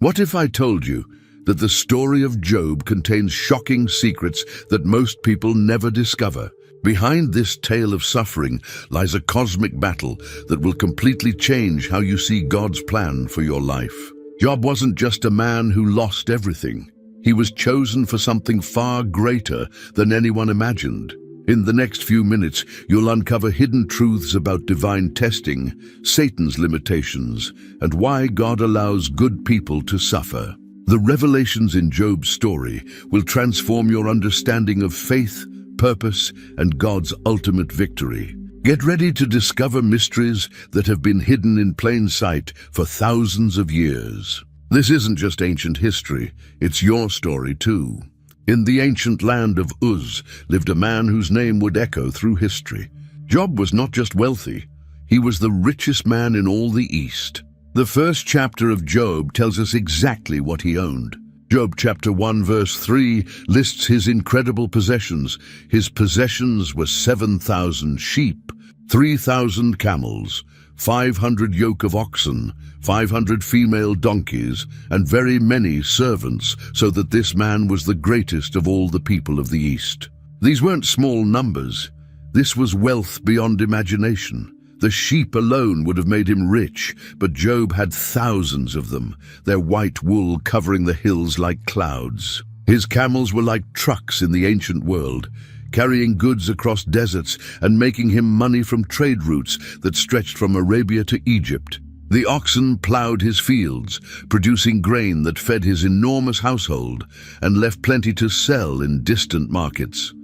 What if I told you that the story of Job contains shocking secrets that most people never discover? Behind this tale of suffering lies a cosmic battle that will completely change how you see God's plan for your life. Job wasn't just a man who lost everything. He was chosen for something far greater than anyone imagined. In the next few minutes, you'll uncover hidden truths about divine testing, Satan's limitations, and why God allows good people to suffer. The revelations in Job's story will transform your understanding of faith, purpose, and God's ultimate victory. Get ready to discover mysteries that have been hidden in plain sight for thousands of years. This isn't just ancient history, it's your story too. In the ancient land of Uz lived a man whose name would echo through history. Job was not just wealthy, he was the richest man in all the East. The first chapter of Job tells us exactly what he owned. Job chapter 1 verse 3 lists his incredible possessions. His possessions were 7,000 sheep, 3,000 camels, 500 yoke of oxen, 500 female donkeys, and very many servants, so that this man was the greatest of all the people of the East. These weren't small numbers. This was wealth beyond imagination. The sheep alone would have made him rich, but Job had thousands of them, their white wool covering the hills like clouds. His camels were like trucks in the ancient world, carrying goods across deserts and making him money from trade routes that stretched from Arabia to Egypt. The oxen plowed his fields, producing grain that fed his enormous household and left plenty to sell in distant markets.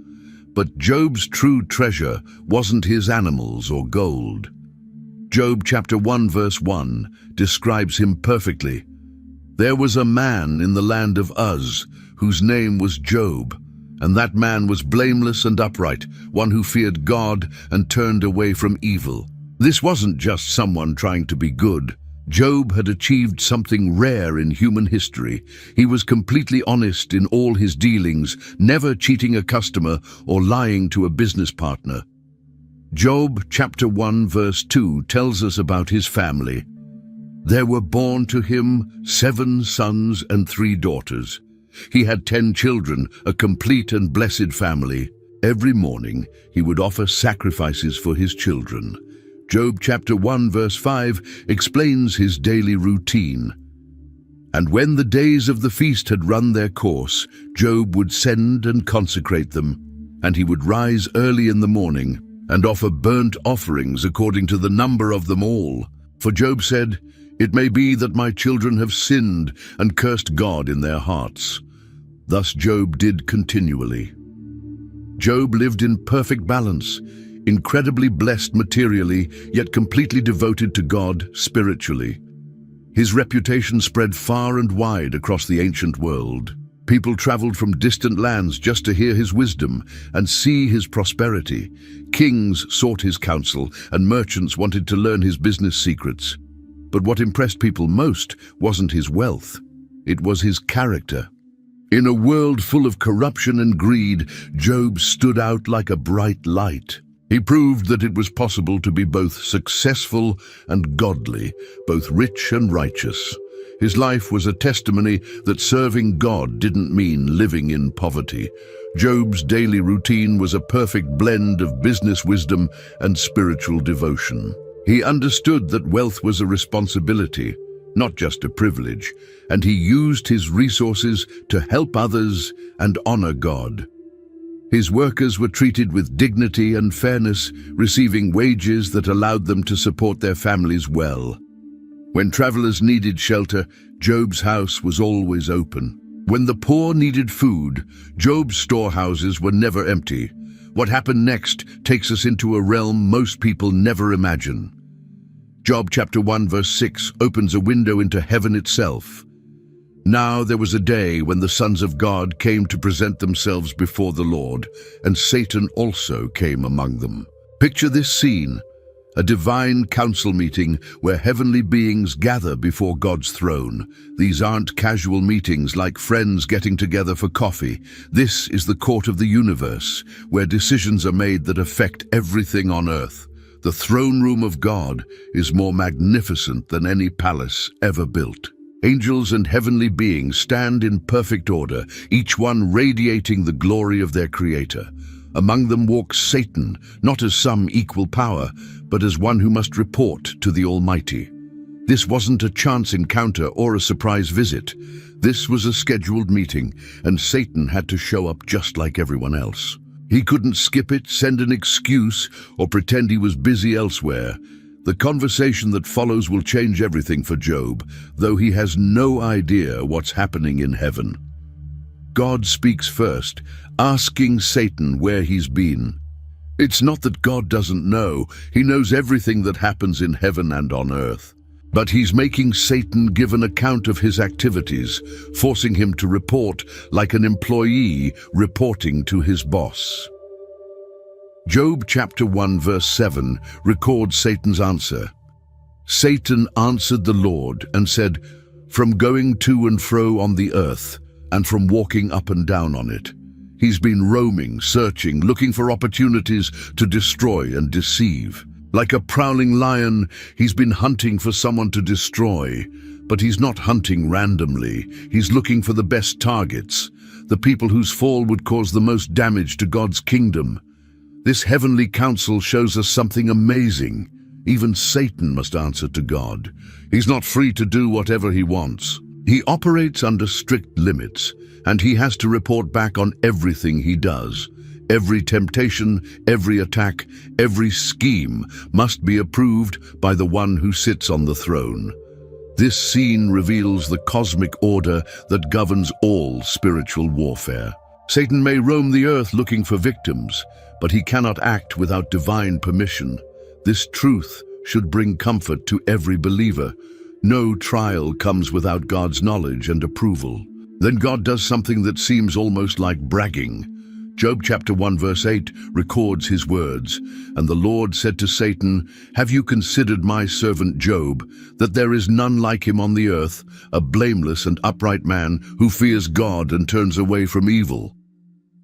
But Job's true treasure wasn't his animals or gold. Job chapter 1 verse 1 describes him perfectly. There was a man in the land of Uz whose name was Job, and that man was blameless and upright, one who feared God and turned away from evil. This wasn't just someone trying to be good. Job had achieved something rare in human history. He was completely honest in all his dealings, never cheating a customer or lying to a business partner. Job chapter 1 verse 2 tells us about his family. There were born to him 7 sons and 3 daughters. He had 10 children, a complete and blessed family. Every morning he would offer sacrifices for his children. Job chapter 1 verse 5 explains his daily routine. And when the days of the feast had run their course, Job would send and consecrate them, and he would rise early in the morning and offer burnt offerings according to the number of them all. For Job said, "It may be that my children have sinned and cursed God in their hearts." Thus Job did continually. Job lived in perfect balance, incredibly blessed materially, yet completely devoted to God spiritually. His reputation spread far and wide across the ancient world. People traveled from distant lands just to hear his wisdom and see his prosperity. Kings sought his counsel, and merchants wanted to learn his business secrets. But what impressed people most wasn't his wealth, it was his character. In a world full of corruption and greed, Job stood out like a bright light. He proved that it was possible to be both successful and godly, both rich and righteous. His life was a testimony that serving God didn't mean living in poverty. Job's daily routine was a perfect blend of business wisdom and spiritual devotion. He understood that wealth was a responsibility, not just a privilege, and he used his resources to help others and honor God. His workers were treated with dignity and fairness, receiving wages that allowed them to support their families well. When travelers needed shelter, Job's house was always open. When the poor needed food, Job's storehouses were never empty. What happened next takes us into a realm most people never imagine. Job chapter 1 verse 6 opens a window into heaven itself. Now there was a day when the sons of God came to present themselves before the Lord, and Satan also came among them. Picture this scene, a divine council meeting where heavenly beings gather before God's throne. These aren't casual meetings like friends getting together for coffee. This is the court of the universe, where decisions are made that affect everything on earth. The throne room of God is more magnificent than any palace ever built. Angels and heavenly beings stand in perfect order, each one radiating the glory of their Creator. Among them walks Satan, not as some equal power, but as one who must report to the Almighty. This wasn't a chance encounter or a surprise visit. This was a scheduled meeting, and Satan had to show up just like everyone else. He couldn't skip it, send an excuse, or pretend he was busy elsewhere. The conversation that follows will change everything for Job, though he has no idea what's happening in heaven. God speaks first, asking Satan where he's been. It's not that God doesn't know. He knows everything that happens in heaven and on earth. But he's making Satan give an account of his activities, forcing him to report like an employee reporting to his boss. Job chapter 1 verse 7 records Satan's answer. Satan answered the Lord and said, "From going to and fro on the earth, and from walking up and down on it." He's been roaming, searching, looking for opportunities to destroy and deceive. Like a prowling lion, he's been hunting for someone to destroy. But he's not hunting randomly. He's looking for the best targets, the people whose fall would cause the most damage to God's kingdom. This heavenly counsel shows us something amazing. Even Satan must answer to God. He's not free to do whatever he wants. He operates under strict limits, and he has to report back on everything he does. Every temptation, every attack, every scheme must be approved by the one who sits on the throne. This scene reveals the cosmic order that governs all spiritual warfare. Satan may roam the earth looking for victims, but he cannot act without divine permission. This truth should bring comfort to every believer. No trial comes without God's knowledge and approval. Then God does something that seems almost like bragging. Job chapter 1 verse 8 records his words, "And the Lord said to Satan, Have you considered my servant Job, that there is none like him on the earth, a blameless and upright man who fears God and turns away from evil?"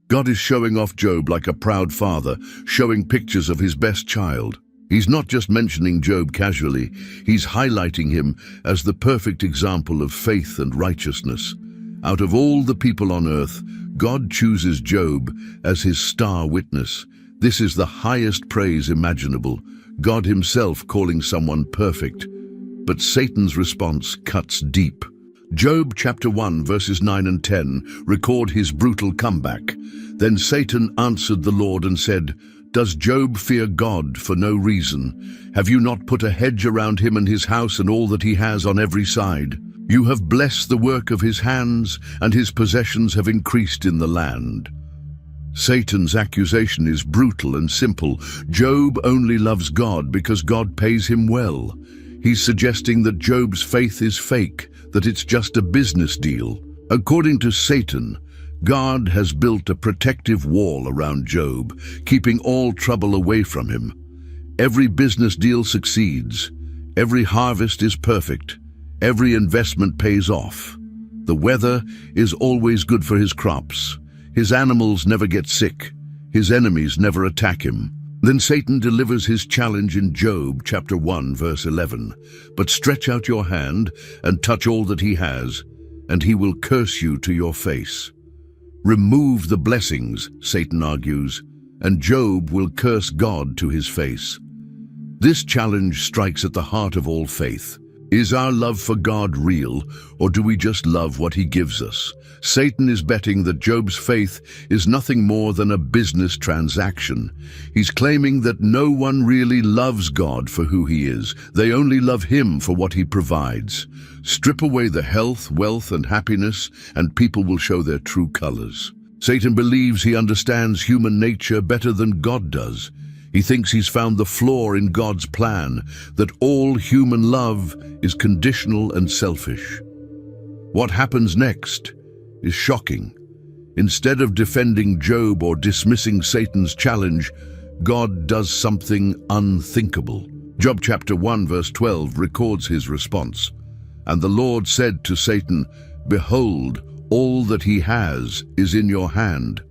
God is showing off Job like a proud father, showing pictures of his best child. He's not just mentioning Job casually, he's highlighting him as the perfect example of faith and righteousness. Out of all the people on earth, God chooses Job as his star witness. This is the highest praise imaginable, God himself calling someone perfect. But Satan's response cuts deep. Job chapter 1 verses 9 and 10 record his brutal comeback. Then Satan answered the Lord and said, "Does Job fear God for no reason? Have you not put a hedge around him and his house and all that he has on every side? You have blessed the work of his hands, and his possessions have increased in the land." Satan's accusation is brutal and simple. Job only loves God because God pays him well. He's suggesting that Job's faith is fake, that it's just a business deal. According to Satan, God has built a protective wall around Job, keeping all trouble away from him. Every business deal succeeds. Every harvest is perfect. Every investment pays off. The weather is always good for his crops. His animals never get sick. His enemies never attack him. Then Satan delivers his challenge in Job chapter 1 verse 11. "But stretch out your hand and touch all that he has, and he will curse you to your face." Remove the blessings, Satan argues, and Job will curse God to his face. This challenge strikes at the heart of all faith. Is our love for God real, or do we just love what he gives us? Satan is betting that Job's faith is nothing more than a business transaction. He's claiming that no one really loves God for who he is. They only love him for what he provides. Strip away the health, wealth, and happiness, and people will show their true colors. Satan believes he understands human nature better than God does. He thinks he's found the flaw in God's plan, that all human love is conditional and selfish. What happens next is shocking. Instead of defending Job or dismissing Satan's challenge, God does something unthinkable. Job chapter 1 verse 12 records his response. "And the Lord said to Satan, Behold, all that he has is in your hand.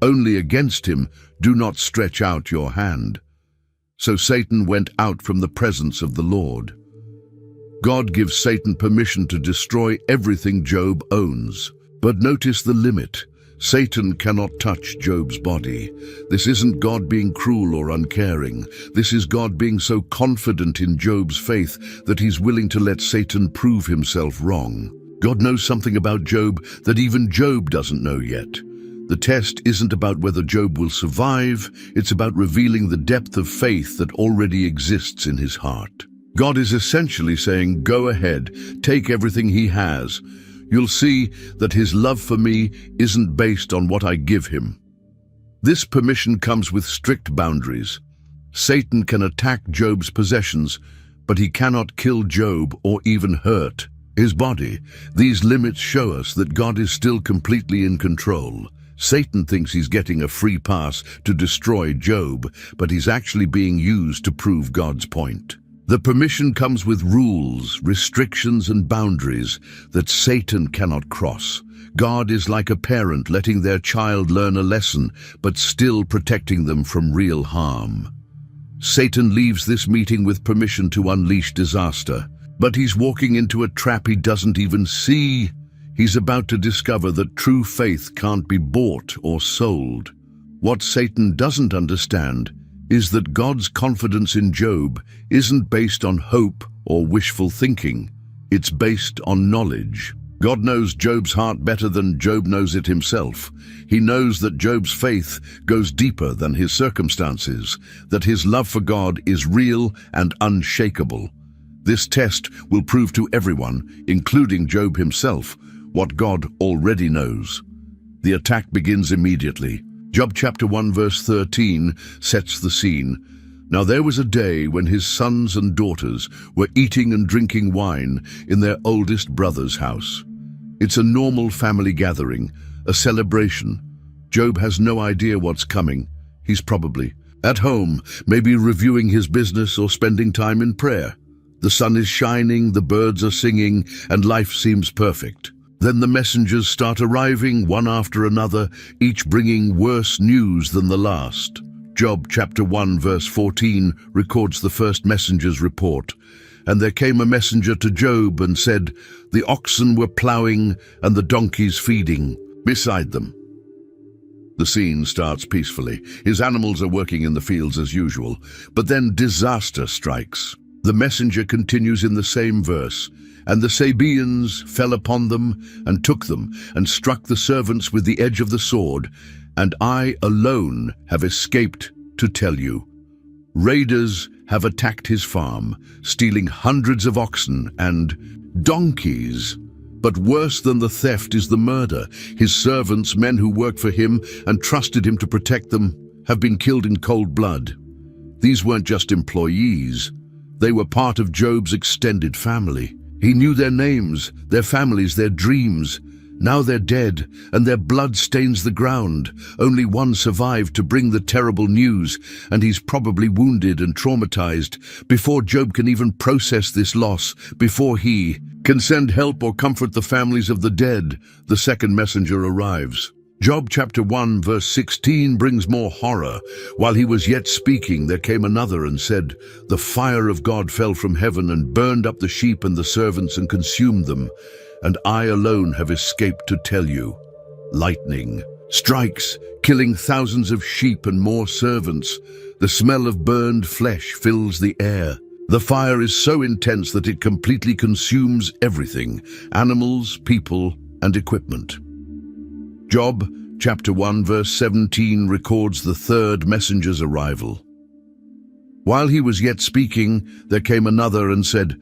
Only against him do not stretch out your hand." So Satan went out from the presence of the Lord. God gives Satan permission to destroy everything Job owns. But notice the limit. Satan cannot touch Job's body. This isn't God being cruel or uncaring. This is God being so confident in Job's faith that he's willing to let Satan prove himself wrong. God knows something about Job that even Job doesn't know yet. The test isn't about whether Job will survive, it's about revealing the depth of faith that already exists in his heart. God is essentially saying, go ahead, take everything he has. You'll see that his love for me isn't based on what I give him. This permission comes with strict boundaries. Satan can attack Job's possessions, but he cannot kill Job or even hurt his body. These limits show us that God is still completely in control. Satan thinks he's getting a free pass to destroy Job, but he's actually being used to prove God's point. The permission comes with rules, restrictions, and boundaries that Satan cannot cross. God is like a parent letting their child learn a lesson, but still protecting them from real harm. Satan leaves this meeting with permission to unleash disaster, but he's walking into a trap he doesn't even see. He's about to discover that true faith can't be bought or sold. What Satan doesn't understand is that God's confidence in Job isn't based on hope or wishful thinking. It's based on knowledge. God knows Job's heart better than Job knows it himself. He knows that Job's faith goes deeper than his circumstances, that his love for God is real and unshakable. This test will prove to everyone, including Job himself, what God already knows. The attack begins immediately. Job chapter 1 verse 13 sets the scene. Now there was a day when his sons and daughters were eating and drinking wine in their oldest brother's house. It's a normal family gathering, a celebration. Job has no idea what's coming. He's probably at home, maybe reviewing his business or spending time in prayer. The sun is shining, the birds are singing, and life seems perfect. Then the messengers start arriving, one after another, each bringing worse news than the last. Job chapter 1 verse 14 records the first messenger's report. And there came a messenger to Job and said, the oxen were plowing and the donkeys feeding beside them. The scene starts peacefully. His animals are working in the fields as usual, but then disaster strikes. The messenger continues in the same verse. And the Sabaeans fell upon them and took them and struck the servants with the edge of the sword, and I alone have escaped to tell you. Raiders have attacked his farm, stealing hundreds of oxen and donkeys. But worse than the theft is the murder. His servants, men who worked for him and trusted him to protect them, have been killed in cold blood. These weren't just employees. They were part of Job's extended family. He knew their names, their families, their dreams. Now they're dead, and their blood stains the ground. Only one survived to bring the terrible news, and he's probably wounded and traumatized. Before Job can even process this loss, before he can send help or comfort the families of the dead, the second messenger arrives. Job chapter 1 verse 16 brings more horror. While he was yet speaking, there came another and said, the fire of God fell from heaven and burned up the sheep and the servants and consumed them. And I alone have escaped to tell you. Lightning strikes, killing thousands of sheep and more servants. The smell of burned flesh fills the air. The fire is so intense that it completely consumes everything, animals, people, and equipment. Job chapter 1 verse 17 records the third messenger's arrival. While he was yet speaking, there came another and said,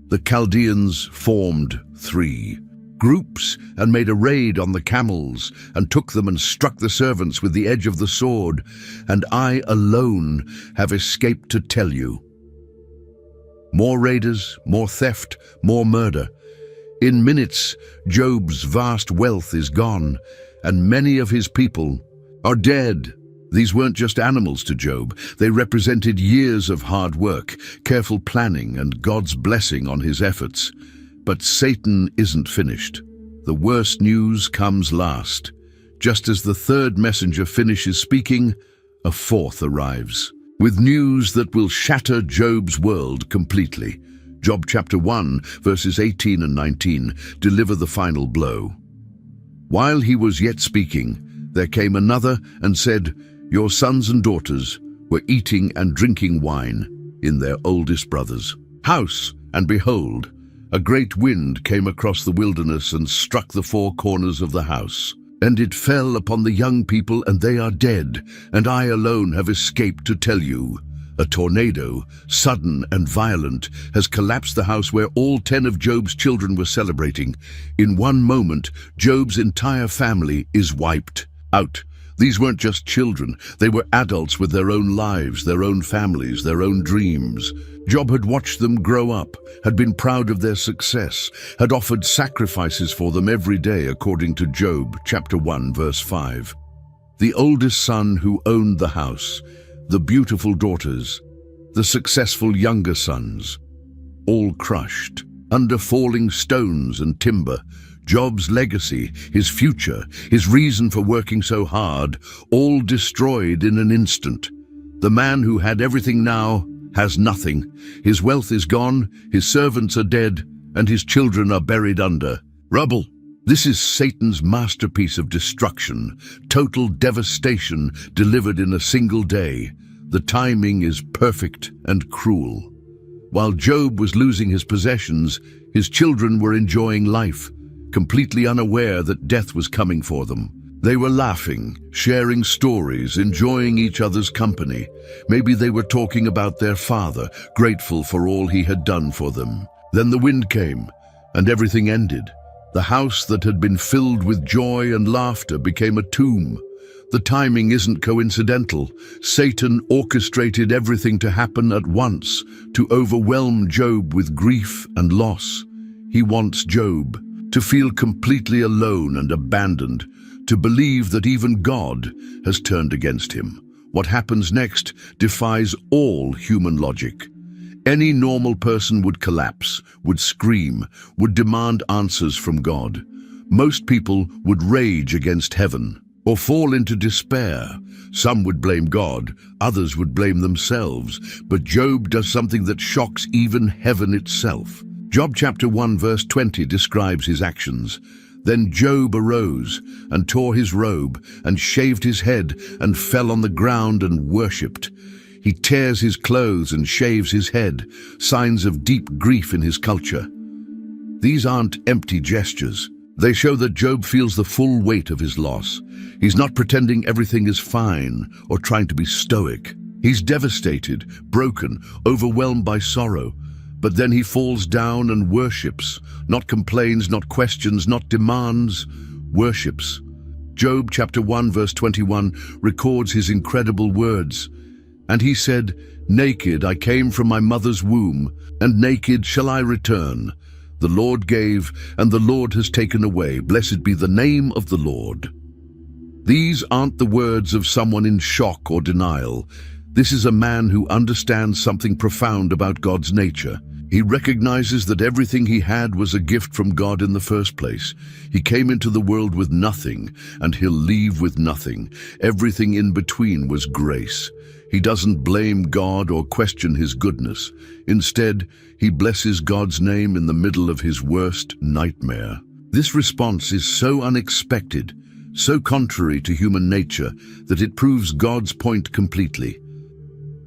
the Chaldeans formed 3 groups and made a raid on the camels and took them and struck the servants with the edge of the sword, and I alone have escaped to tell you. More raiders, more theft, more murder. In minutes, Job's vast wealth is gone, and many of his people are dead. These weren't just animals to Job. They represented years of hard work, careful planning, and God's blessing on his efforts. But Satan isn't finished. The worst news comes last. Just as the third messenger finishes speaking, a fourth arrives, with news that will shatter Job's world completely. Job chapter 1, verses 18 and 19 deliver the final blow. While he was yet speaking, there came another and said, "Your sons and daughters were eating and drinking wine in their oldest brother's house, and behold, a great wind came across the wilderness and struck the four corners of the house. And it fell upon the young people, and they are dead, and I alone have escaped to tell you. A tornado, sudden and violent, has collapsed the house where all 10 of Job's children were celebrating. In one moment, Job's entire family is wiped out. These weren't just children, they were adults with their own lives, their own families, their own dreams. Job had watched them grow up, had been proud of their success, had offered sacrifices for them every day according to Job chapter 1 verse 5. The oldest son who owned the house, the beautiful daughters, the successful younger sons, all crushed under falling stones and timber. Job's legacy, his future, his reason for working so hard, all destroyed in an instant. The man who had everything now has nothing. His wealth is gone, his servants are dead, and his children are buried under rubble. This is Satan's masterpiece of destruction, total devastation delivered in a single day. The timing is perfect and cruel. While Job was losing his possessions, his children were enjoying life, completely unaware that death was coming for them. They were laughing, sharing stories, enjoying each other's company. Maybe they were talking about their father, grateful for all he had done for them. Then the wind came, and everything ended. The house that had been filled with joy and laughter became a tomb. The timing isn't coincidental. Satan orchestrated everything to happen at once, to overwhelm Job with grief and loss. He wants Job to feel completely alone and abandoned, to believe that even God has turned against him. What happens next defies all human logic. Any normal person would collapse, would scream, would demand answers from God. Most people would rage against heaven or fall into despair. Some would blame God, others would blame themselves. But Job does something that shocks even heaven itself. Job chapter 1 verse 20 describes his actions. Then Job arose and tore his robe and shaved his head and fell on the ground and worshipped. He tears his clothes and shaves his head, signs of deep grief in his culture. These aren't empty gestures. They show that Job feels the full weight of his loss. He's not pretending everything is fine or trying to be stoic. He's devastated, broken, overwhelmed by sorrow. But then he falls down and worships, not complains, not questions, not demands, worships. Job chapter 1 verse 21 records his incredible words. And he said, "Naked I came from my mother's womb, and naked shall I return. The Lord gave, and the Lord has taken away. Blessed be the name of the Lord." These aren't the words of someone in shock or denial. This is a man who understands something profound about God's nature. He recognizes that everything he had was a gift from God in the first place. He came into the world with nothing, and he'll leave with nothing. Everything in between was grace. He doesn't blame God or question his goodness. Instead, he blesses God's name in the middle of his worst nightmare. This response is so unexpected, so contrary to human nature, that it proves God's point completely.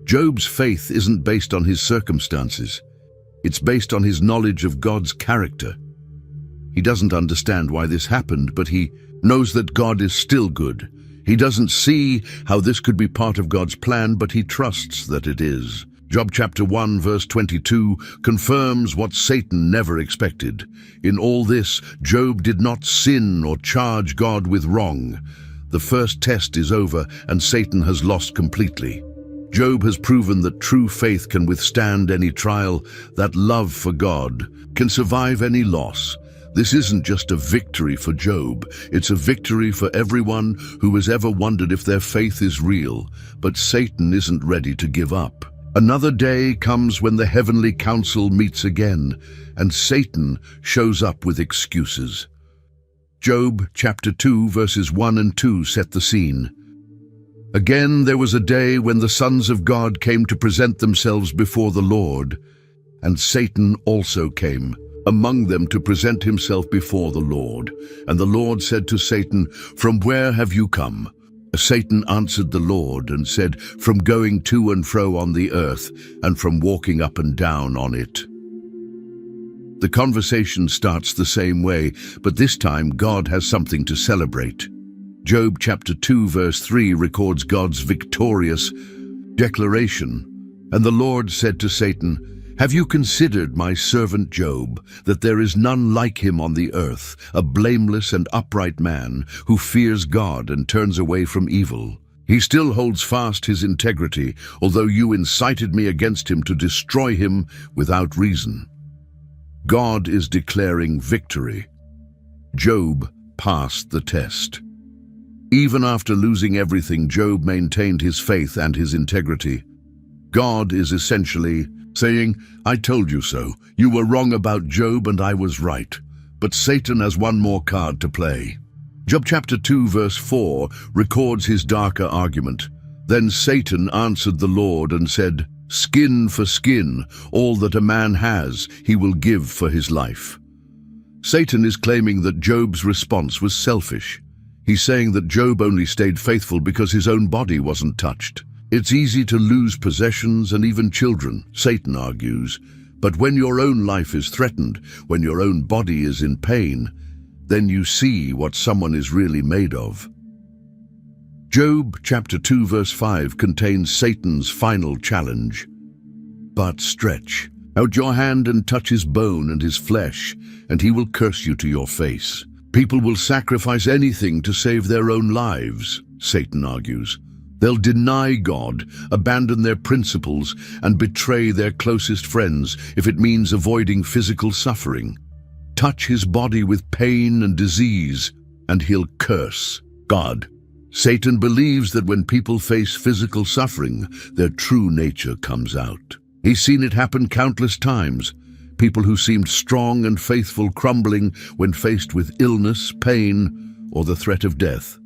Job's faith isn't based on his circumstances. It's based on his knowledge of God's character. He doesn't understand why this happened, but he knows that God is still good. He doesn't see how this could be part of God's plan, but he trusts that it is. Job chapter 1 verse 22 confirms what Satan never expected. In all this, Job did not sin or charge God with wrong. The first test is over, and Satan has lost completely. Job has proven that true faith can withstand any trial, that love for God can survive any loss. This isn't just a victory for Job, it's a victory for everyone who has ever wondered if their faith is real. But Satan isn't ready to give up. Another day comes when the heavenly council meets again, and Satan shows up with excuses. Job chapter 2 verses 1 and 2 set the scene. Again there was a day when the sons of God came to present themselves before the Lord. And Satan also came among them to present himself before the Lord. And the Lord said to Satan, "From where have you come?" Satan answered the Lord and said, "From going to and fro on the earth, and from walking up and down on it." The conversation starts the same way, but this time God has something to celebrate. Job chapter 2 verse 3 records God's victorious declaration. And the Lord said to Satan, "Have you considered my servant Job, that there is none like him on the earth, a blameless and upright man, who fears God and turns away from evil? He still holds fast his integrity, although you incited me against him to destroy him without reason." God is declaring victory. Job passed the test. Even after losing everything, Job maintained his faith and his integrity. God is essentially saying, "I told you so. You were wrong about Job and I was right." But Satan has one more card to play. Job chapter 2 verse 4 records his darker argument. Then Satan answered the Lord and said, "Skin for skin, all that a man has, he will give for his life." Satan is claiming that Job's response was selfish. He's saying that Job only stayed faithful because his own body wasn't touched. It's easy to lose possessions and even children, Satan argues, but when your own life is threatened, when your own body is in pain, then you see what someone is really made of. Job chapter 2 verse 5 contains Satan's final challenge. "But stretch out your hand and touch his bone and his flesh, and he will curse you to your face." People will sacrifice anything to save their own lives, Satan argues. They'll deny God, abandon their principles, and betray their closest friends if it means avoiding physical suffering. Touch his body with pain and disease, and he'll curse God. Satan believes that when people face physical suffering, their true nature comes out. He's seen it happen countless times. People who seemed strong and faithful crumbling when faced with illness, pain, or the threat of death.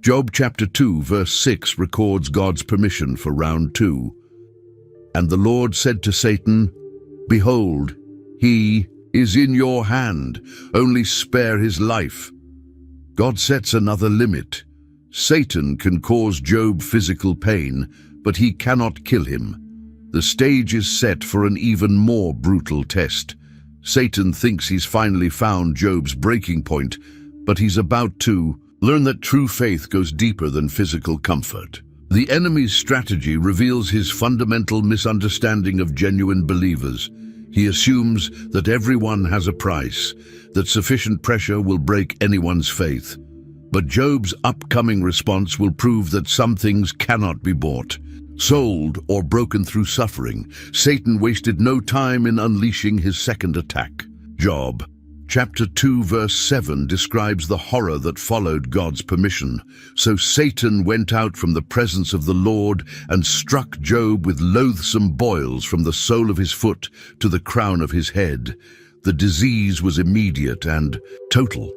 Job chapter 2 verse 6 records God's permission for round 2. And the Lord said to Satan, "Behold, he is in your hand, only spare his life." God sets another limit. Satan can cause Job physical pain, but he cannot kill him. The stage is set for an even more brutal test. Satan thinks he's finally found Job's breaking point, but he's about to learn that true faith goes deeper than physical comfort. The enemy's strategy reveals his fundamental misunderstanding of genuine believers. He assumes that everyone has a price, that sufficient pressure will break anyone's faith. But Job's upcoming response will prove that some things cannot be bought, sold, or broken through suffering. Satan wasted no time in unleashing his second attack. Job chapter 2 verse 7 describes the horror that followed God's permission. So Satan went out from the presence of the Lord and struck Job with loathsome boils from the sole of his foot to the crown of his head. The disease was immediate and total.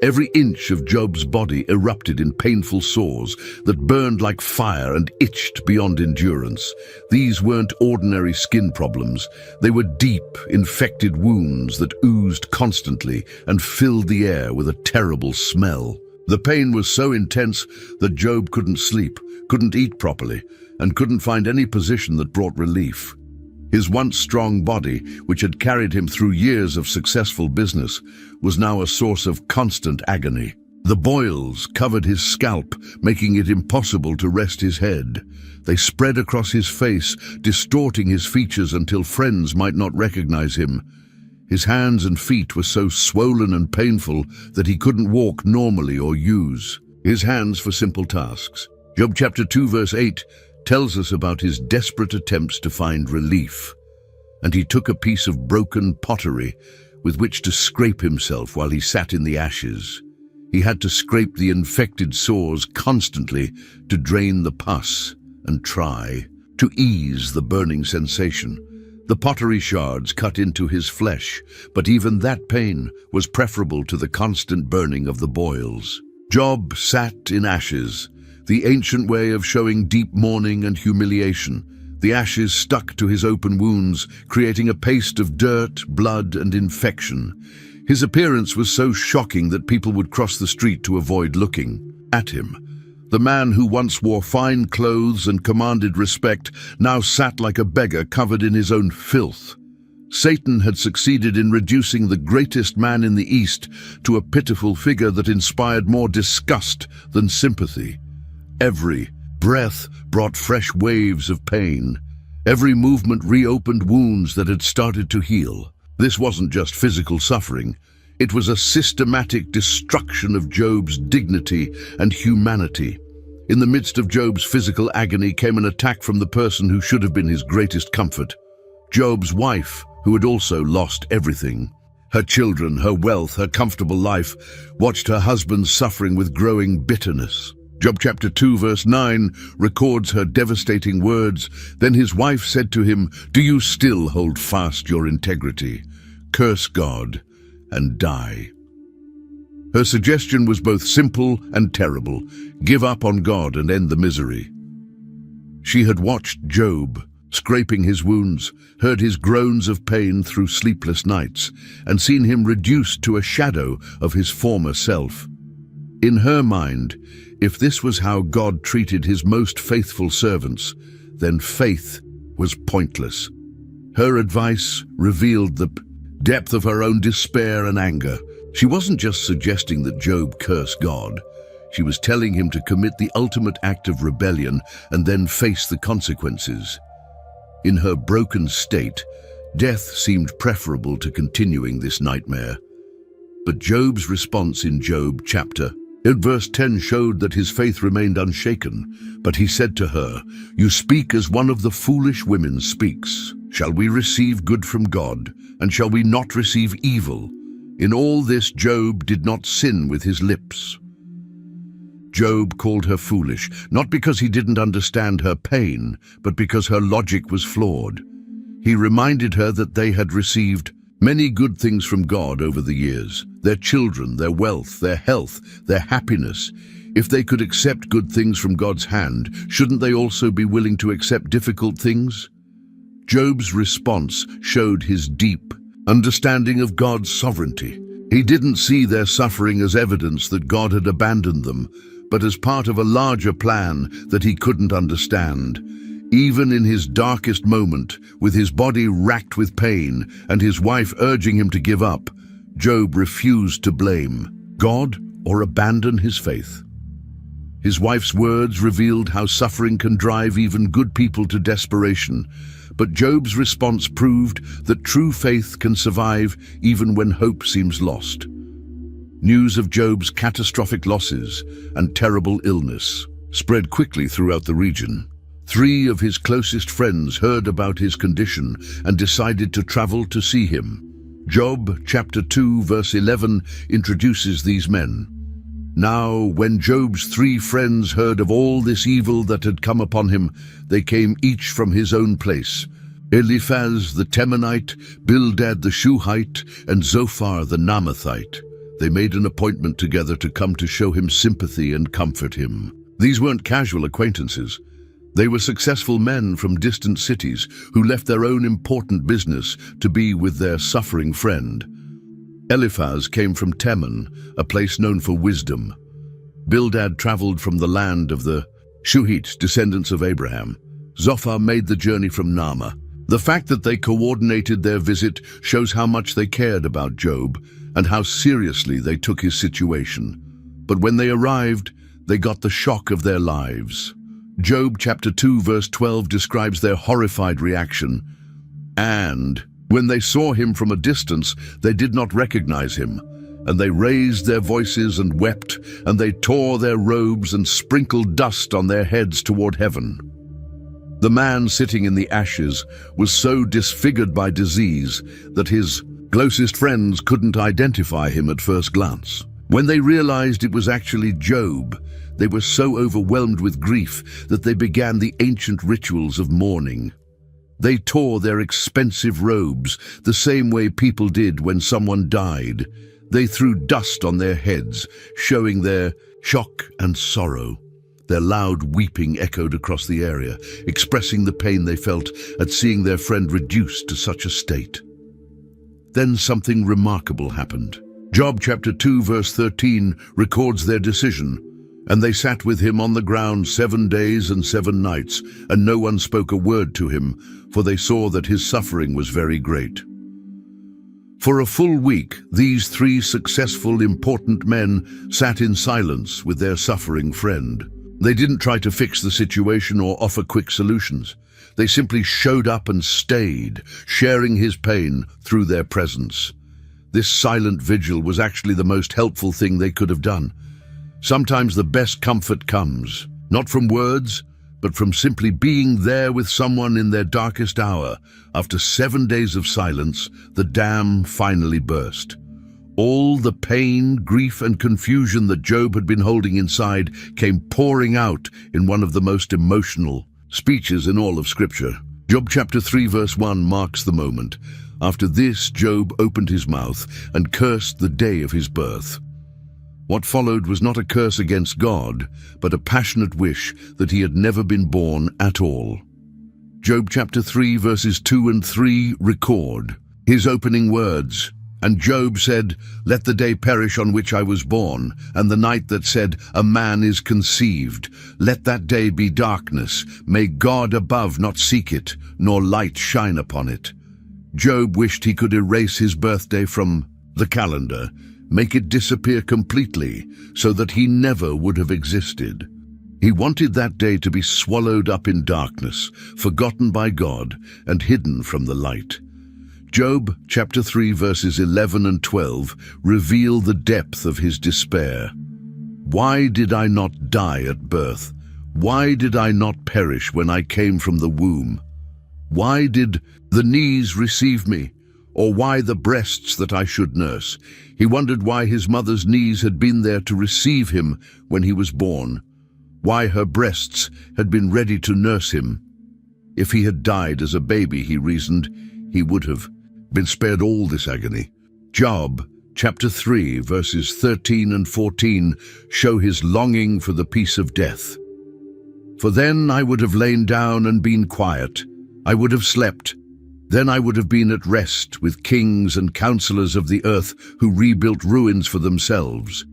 Every inch of Job's body erupted in painful sores that burned like fire and itched beyond endurance. These weren't ordinary skin problems. They were deep, infected wounds that oozed constantly and filled the air with a terrible smell. The pain was so intense that Job couldn't sleep, couldn't eat properly, and couldn't find any position that brought relief. His once strong body, which had carried him through years of successful business, was now a source of constant agony. The boils covered his scalp, making it impossible to rest his head. They spread across his face, distorting his features until friends might not recognize him. His hands and feet were so swollen and painful that he couldn't walk normally or use his hands for simple tasks. Job chapter 2 verse 8 tells us about his desperate attempts to find relief. And he took a piece of broken pottery with which to scrape himself while he sat in the ashes. He had to scrape the infected sores constantly to drain the pus and try to ease the burning sensation. The pottery shards cut into his flesh, but even that pain was preferable to the constant burning of the boils. Job sat in ashes, the ancient way of showing deep mourning and humiliation. The ashes stuck to his open wounds, creating a paste of dirt, blood, and infection. His appearance was so shocking that people would cross the street to avoid looking at him. The man who once wore fine clothes and commanded respect now sat like a beggar covered in his own filth. Satan had succeeded in reducing the greatest man in the East to a pitiful figure that inspired more disgust than sympathy. Every breath brought fresh waves of pain. Every movement reopened wounds that had started to heal. This wasn't just physical suffering. It was a systematic destruction of Job's dignity and humanity. In the midst of Job's physical agony came an attack from the person who should have been his greatest comfort. Job's wife, who had also lost everything. Her children, her wealth, her comfortable life, watched her husband suffering with growing bitterness. Job chapter 2 verse 9 records her devastating words. Then his wife said to him, "Do you still hold fast your integrity? Curse God and die." Her suggestion was both simple and terrible. Give up on God and end the misery. She had watched Job, scraping his wounds, heard his groans of pain through sleepless nights, and seen him reduced to a shadow of his former self. In her mind, if this was how God treated his most faithful servants, then faith was pointless. Her advice revealed the depth of her own despair and anger. She wasn't just suggesting that Job curse God. She was telling him to commit the ultimate act of rebellion and then face the consequences. In her broken state, death seemed preferable to continuing this nightmare. But Job's response in Job chapter verse 10 showed that his faith remained unshaken. But he said to her, "You speak as one of the foolish women speaks. Shall we receive good from God, and shall we not receive evil? In all this Job did not sin with his lips." Job called her foolish, not because he didn't understand her pain, but because her logic was flawed. He reminded her that they had received many good things from God over the years: their children, their wealth, their health, their happiness. If they could accept good things from God's hand, shouldn't they also be willing to accept difficult things? Job's response showed his deep understanding of God's sovereignty. He didn't see their suffering as evidence that God had abandoned them, but as part of a larger plan that he couldn't understand. Even in his darkest moment, with his body racked with pain and his wife urging him to give up, Job refused to blame God or abandon his faith. His wife's words revealed how suffering can drive even good people to desperation, but Job's response proved that true faith can survive even when hope seems lost. News of Job's catastrophic losses and terrible illness spread quickly throughout the region. 3 of his closest friends heard about his condition and decided to travel to see him. Job chapter 2 verse 11 introduces these men. Now, when Job's 3 friends heard of all this evil that had come upon him, they came each from his own place. Eliphaz the Temanite, Bildad the Shuhite, and Zophar the Naamathite. They made an appointment together to come to show him sympathy and comfort him. These weren't casual acquaintances. They were successful men from distant cities who left their own important business to be with their suffering friend. Eliphaz came from Teman, a place known for wisdom. Bildad traveled from the land of the Shuhite, descendants of Abraham. Zophar made the journey from Naamah. The fact that they coordinated their visit shows how much they cared about Job and how seriously they took his situation. But when they arrived, they got the shock of their lives. Job chapter 2 verse 12 describes their horrified reaction. And when they saw him from a distance, they did not recognize him. And they raised their voices and wept, and they tore their robes and sprinkled dust on their heads toward heaven. The man sitting in the ashes was so disfigured by disease that his closest friends couldn't identify him at first glance. When they realized it was actually Job, they were so overwhelmed with grief that they began the ancient rituals of mourning. They tore their expensive robes the same way people did when someone died. They threw dust on their heads, showing their shock and sorrow. Their loud weeping echoed across the area, expressing the pain they felt at seeing their friend reduced to such a state. Then something remarkable happened. Job chapter 2 verse 13 records their decision. And they sat with him on the ground 7 days and 7 nights, and no one spoke a word to him, for they saw that his suffering was very great. For a full week, these 3 successful, important men sat in silence with their suffering friend. They didn't try to fix the situation or offer quick solutions. They simply showed up and stayed, sharing his pain through their presence. This silent vigil was actually the most helpful thing they could have done. Sometimes the best comfort comes, not from words, but from simply being there with someone in their darkest hour. After 7 days of silence, the dam finally burst. All the pain, grief, and confusion that Job had been holding inside came pouring out in one of the most emotional speeches in all of Scripture. Job chapter 3 verse 1 marks the moment. After this, Job opened his mouth and cursed the day of his birth. What followed was not a curse against God, but a passionate wish that he had never been born at all. Job chapter 3 verses 2 and 3 record his opening words. And Job said, "Let the day perish on which I was born, and the night that said, a man is conceived. Let that day be darkness. May God above not seek it, nor light shine upon it." Job wished he could erase his birthday from the calendar, make it disappear completely, so that he never would have existed. He wanted that day to be swallowed up in darkness, forgotten by God, and hidden from the light. Job chapter 3 verses 11 and 12 reveal the depth of his despair. Why did I not die at birth? Why did I not perish when I came from the womb? Why did the knees receive me? Or why the breasts that I should nurse? He wondered why his mother's knees had been there to receive him when he was born, why her breasts had been ready to nurse him. If he had died as a baby, he reasoned, he would have been spared all this agony. Job chapter 3 verses 13 and 14 show his longing for the peace of death. For then I would have lain down and been quiet. I would have slept. Then I would have been at rest with kings and counselors of the earth who rebuilt ruins for themselves.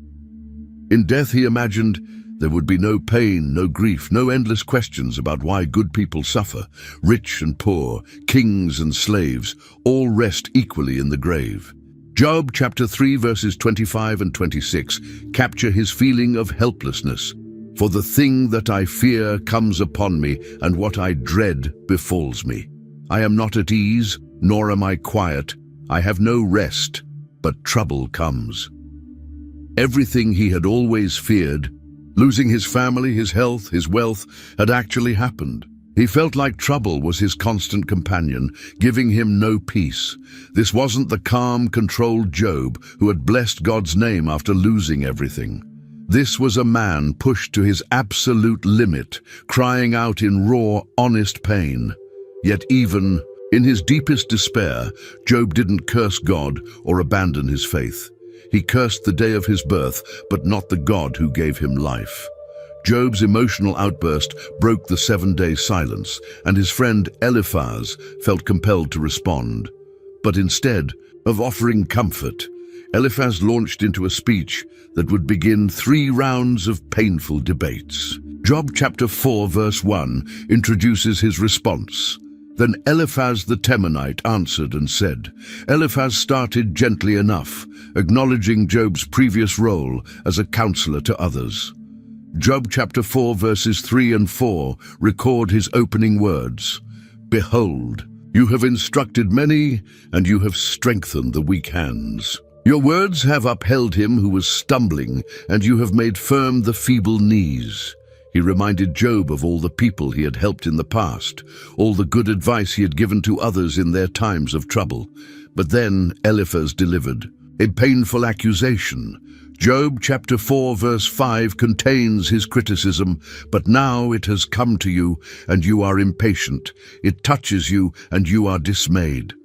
In death he imagined there would be no pain, no grief, no endless questions about why good people suffer. Rich and poor, kings and slaves, all rest equally in the grave. Job chapter 3 verses 25 and 26 capture his feeling of helplessness. For the thing that I fear comes upon me, and what I dread befalls me. I am not at ease, nor am I quiet. I have no rest, but trouble comes. Everything he had always feared, losing his family, his health, his wealth, had actually happened. He felt like trouble was his constant companion, giving him no peace. This wasn't the calm, controlled Job who had blessed God's name after losing everything. This was a man pushed to his absolute limit, crying out in raw, honest pain. Yet even in his deepest despair, Job didn't curse God or abandon his faith. He cursed the day of his birth, but not the God who gave him life. Job's emotional outburst broke the 7-day silence, and his friend Eliphaz felt compelled to respond. But instead of offering comfort, Eliphaz launched into a speech that would begin 3 rounds of painful debates. Job chapter 4 verse 1 introduces his response. Then Eliphaz the Temanite answered and said, Eliphaz started gently enough, acknowledging Job's previous role as a counselor to others. Job chapter 4 verses 3 and 4 record his opening words. Behold, you have instructed many, and you have strengthened the weak hands. Your words have upheld him who was stumbling, and you have made firm the feeble knees. He reminded Job of all the people he had helped in the past, all the good advice he had given to others in their times of trouble. But then Eliphaz delivered a painful accusation. Job chapter 4 verse 5 contains his criticism, but now it has come to you, and you are impatient. It touches you, and you are dismayed.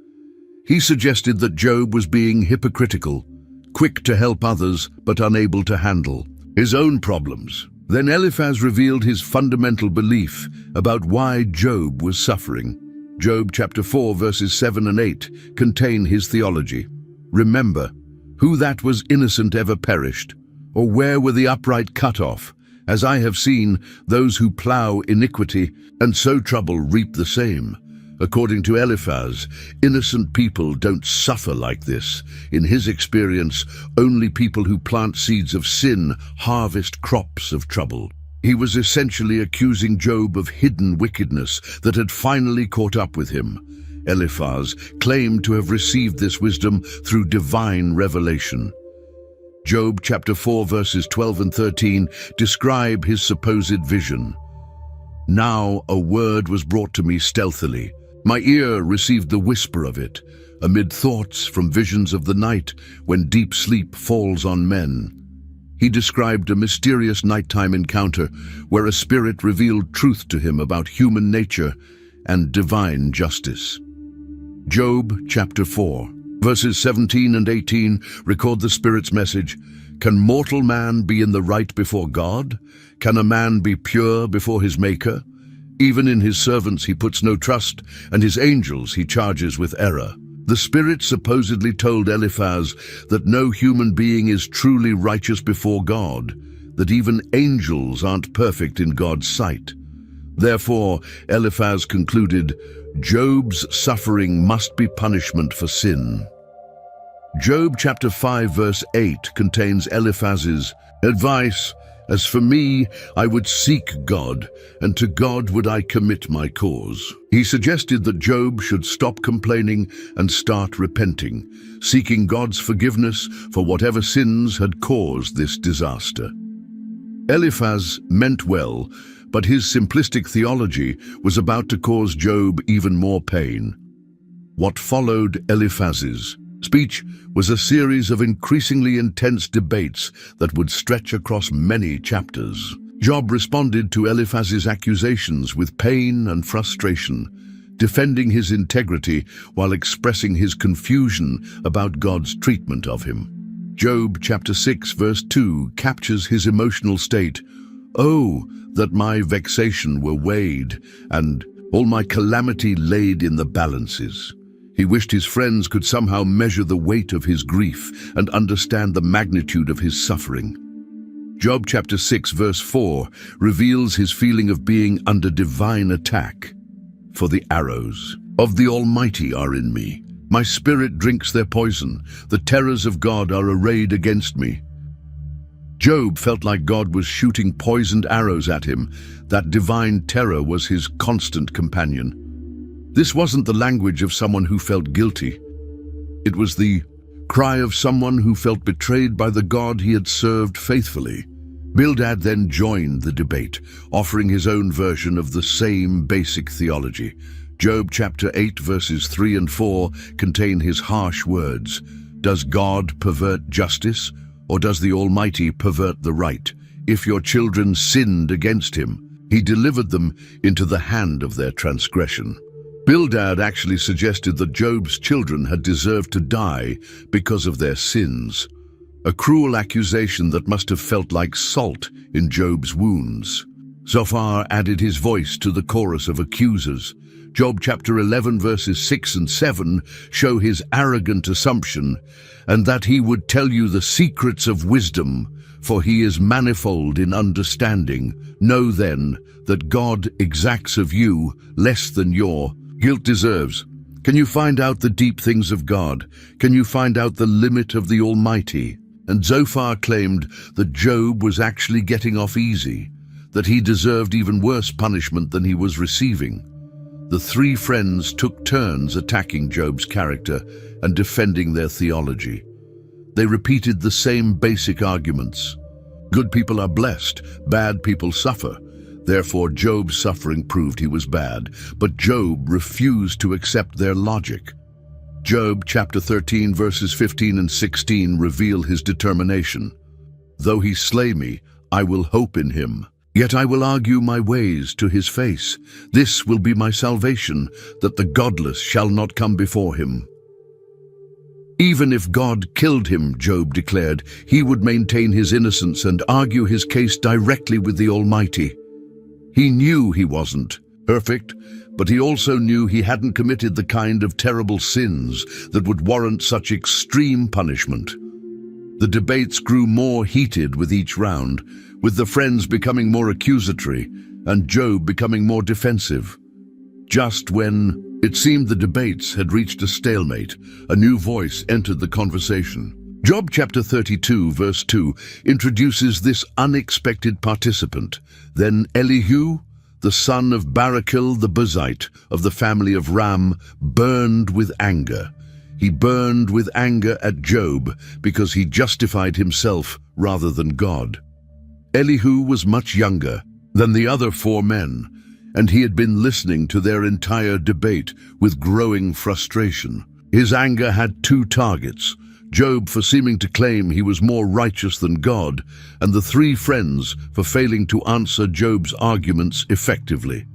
He suggested that Job was being hypocritical, quick to help others, but unable to handle his own problems. Then Eliphaz revealed his fundamental belief about why Job was suffering. Job chapter 4 verses 7 and 8 contain his theology. Remember, who that was innocent ever perished, or where were the upright cut off? As I have seen, those who plough iniquity and sow trouble reap the same. According to Eliphaz, innocent people don't suffer like this. In his experience, only people who plant seeds of sin harvest crops of trouble. He was essentially accusing Job of hidden wickedness that had finally caught up with him. Eliphaz claimed to have received this wisdom through divine revelation. Job chapter 4 verses 12 and 13 describe his supposed vision. Now a word was brought to me stealthily. My ear received the whisper of it, amid thoughts from visions of the night when deep sleep falls on men. He described a mysterious nighttime encounter where a spirit revealed truth to him about human nature and divine justice. Job chapter 4, verses 17 and 18 record the Spirit's message. Can mortal man be in the right before God? Can a man be pure before his Maker? Even in his servants he puts no trust, and his angels he charges with error. The Spirit supposedly told Eliphaz that no human being is truly righteous before God, that even angels aren't perfect in God's sight. Therefore, Eliphaz concluded, Job's suffering must be punishment for sin. Job chapter 5 verse 8 contains Eliphaz's advice. As for me, I would seek God, and to God would I commit my cause. He suggested that Job should stop complaining and start repenting, seeking God's forgiveness for whatever sins had caused this disaster. Eliphaz meant well, but his simplistic theology was about to cause Job even more pain. What followed Eliphaz's speech was a series of increasingly intense debates that would stretch across many chapters. Job responded to Eliphaz's accusations with pain and frustration, defending his integrity while expressing his confusion about God's treatment of him. Job chapter 6 verse 2 captures his emotional state. Oh, that my vexation were weighed, and all my calamity laid in the balances. He wished his friends could somehow measure the weight of his grief and understand the magnitude of his suffering. Job chapter 6 verse 4 reveals his feeling of being under divine attack. For the arrows of the Almighty are in me. My spirit drinks their poison. The terrors of God are arrayed against me. Job felt like God was shooting poisoned arrows at him. That divine terror was his constant companion. This wasn't the language of someone who felt guilty. It was the cry of someone who felt betrayed by the God he had served faithfully. Bildad then joined the debate, offering his own version of the same basic theology. Job chapter 8 verses 3 and 4 contain his harsh words. Does God pervert justice, or does the Almighty pervert the right? If your children sinned against him, he delivered them into the hand of their transgression. Bildad actually suggested that Job's children had deserved to die because of their sins, a cruel accusation that must have felt like salt in Job's wounds. Zophar added his voice to the chorus of accusers. Job chapter 11 verses 6 and 7 show his arrogant assumption, and that he would tell you the secrets of wisdom, for he is manifold in understanding. Know then that God exacts of you less than your guilt deserves. Can you find out the deep things of God? Can you find out the limit of the Almighty? And Zophar claimed that Job was actually getting off easy, that he deserved even worse punishment than he was receiving. The three friends took turns attacking Job's character and defending their theology. They repeated the same basic arguments. Good people are blessed, bad people suffer. Therefore, Job's suffering proved he was bad, but Job refused to accept their logic. Job chapter 13 verses 15 and 16 reveal his determination. Though he slay me, I will hope in him. Yet I will argue my ways to his face. This will be my salvation, that the godless shall not come before him. Even if God killed him, Job declared, he would maintain his innocence and argue his case directly with the Almighty. He knew he wasn't perfect, but he also knew he hadn't committed the kind of terrible sins that would warrant such extreme punishment. The debates grew more heated with each round, with the friends becoming more accusatory and Job becoming more defensive. Just when it seemed the debates had reached a stalemate, a new voice entered the conversation. Job chapter 32, verse 2, introduces this unexpected participant. Then Elihu, the son of Barachel the Buzite of the family of Ram, burned with anger. He burned with anger at Job because he justified himself rather than God. Elihu was much younger than the other four men, and he had been listening to their entire debate with growing frustration. His anger had two targets: Job for seeming to claim he was more righteous than God, and the three friends for failing to answer Job's arguments effectively.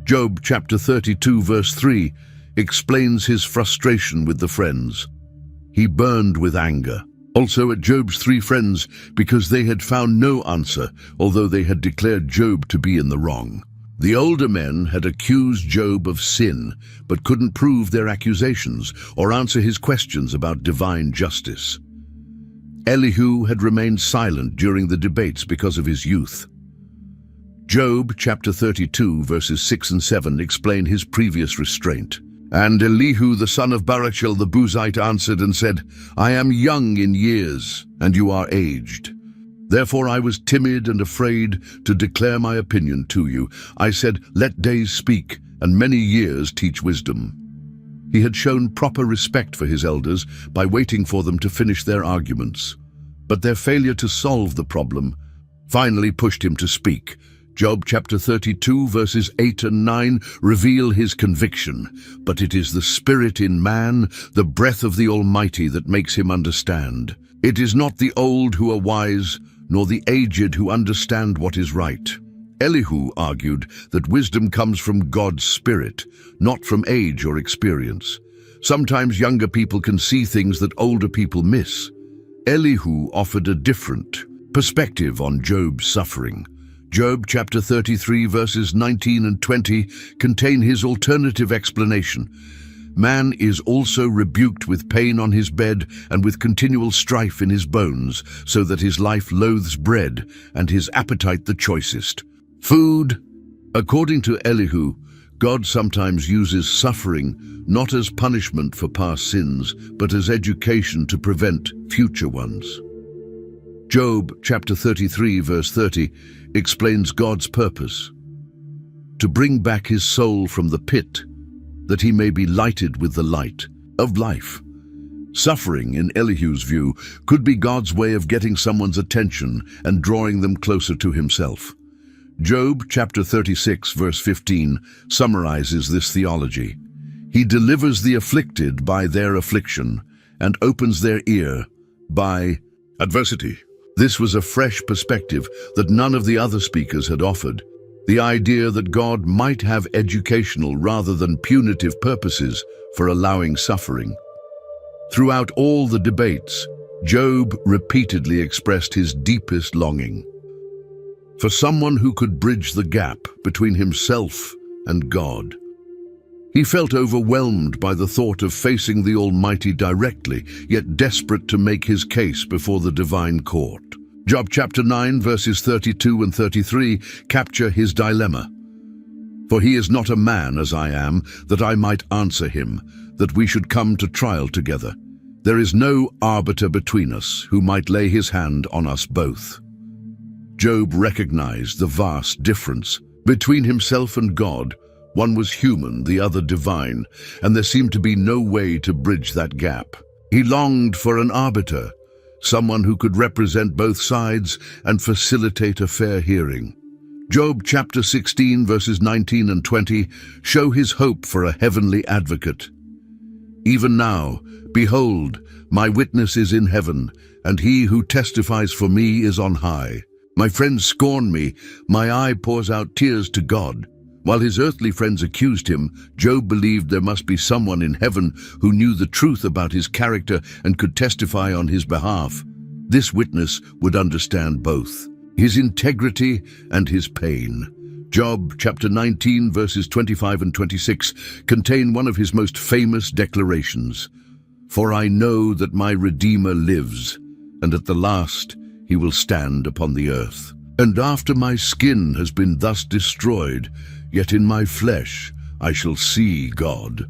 Job chapter 32 verse 3 explains his frustration with the friends. He burned with anger also at Job's three friends because they had found no answer, although they had declared Job to be in the wrong. The older men had accused Job of sin, but couldn't prove their accusations or answer his questions about divine justice. Elihu had remained silent during the debates because of his youth. Job chapter 32 verses 6 and 7 explain his previous restraint. And Elihu the son of Barachel the Buzite answered and said, I am young in years, and you are aged. Therefore I was timid and afraid to declare my opinion to you. I said, let days speak, and many years teach wisdom. He had shown proper respect for his elders by waiting for them to finish their arguments. But their failure to solve the problem finally pushed him to speak. Job chapter 32 verses 8 and 9 reveal his conviction. But it is the spirit in man, the breath of the Almighty, that makes him understand. It is not the old who are wise, nor the aged who understand what is right. Elihu argued that wisdom comes from God's Spirit, not from age or experience. Sometimes younger people can see things that older people miss. Elihu offered a different perspective on Job's suffering. Job chapter 33 verses 19 and 20 contain his alternative explanation. Man is also rebuked with pain on his bed and with continual strife in his bones, so that his life loathes bread and his appetite the choicest. Food. According to Elihu, God sometimes uses suffering not as punishment for past sins, but as education to prevent future ones. Job chapter 33 verse 30 explains God's purpose: to bring back his soul from the pit, that he may be lighted with the light of life. Suffering, in Elihu's view, could be God's way of getting someone's attention and drawing them closer to himself. Job chapter 36 verse 15 summarizes this theology. He delivers the afflicted by their affliction and opens their ear by adversity. This was a fresh perspective that none of the other speakers had offered. The idea that God might have educational rather than punitive purposes for allowing suffering. Throughout all the debates, Job repeatedly expressed his deepest longing for someone who could bridge the gap between himself and God. He felt overwhelmed by the thought of facing the Almighty directly, yet desperate to make his case before the divine court. Job chapter 9 verses 32 and 33 capture his dilemma. For he is not a man as I am, that I might answer him, that we should come to trial together. There is no arbiter between us who might lay his hand on us both. Job recognized the vast difference between himself and God. One was human, the other divine, and there seemed to be no way to bridge that gap. He longed for an arbiter, someone who could represent both sides and facilitate a fair hearing. Job chapter 16 verses 19 and 20 show his hope for a heavenly advocate. Even now, behold, my witness is in heaven, and he who testifies for me is on high. My friends scorn me, my eye pours out tears to God. While his earthly friends accused him, Job believed there must be someone in heaven who knew the truth about his character and could testify on his behalf. This witness would understand both his integrity and his pain. Job chapter 19 verses 25 and 26 contain one of his most famous declarations. For I know that my Redeemer lives, and at the last he will stand upon the earth. And after my skin has been thus destroyed, yet in my flesh I shall see God.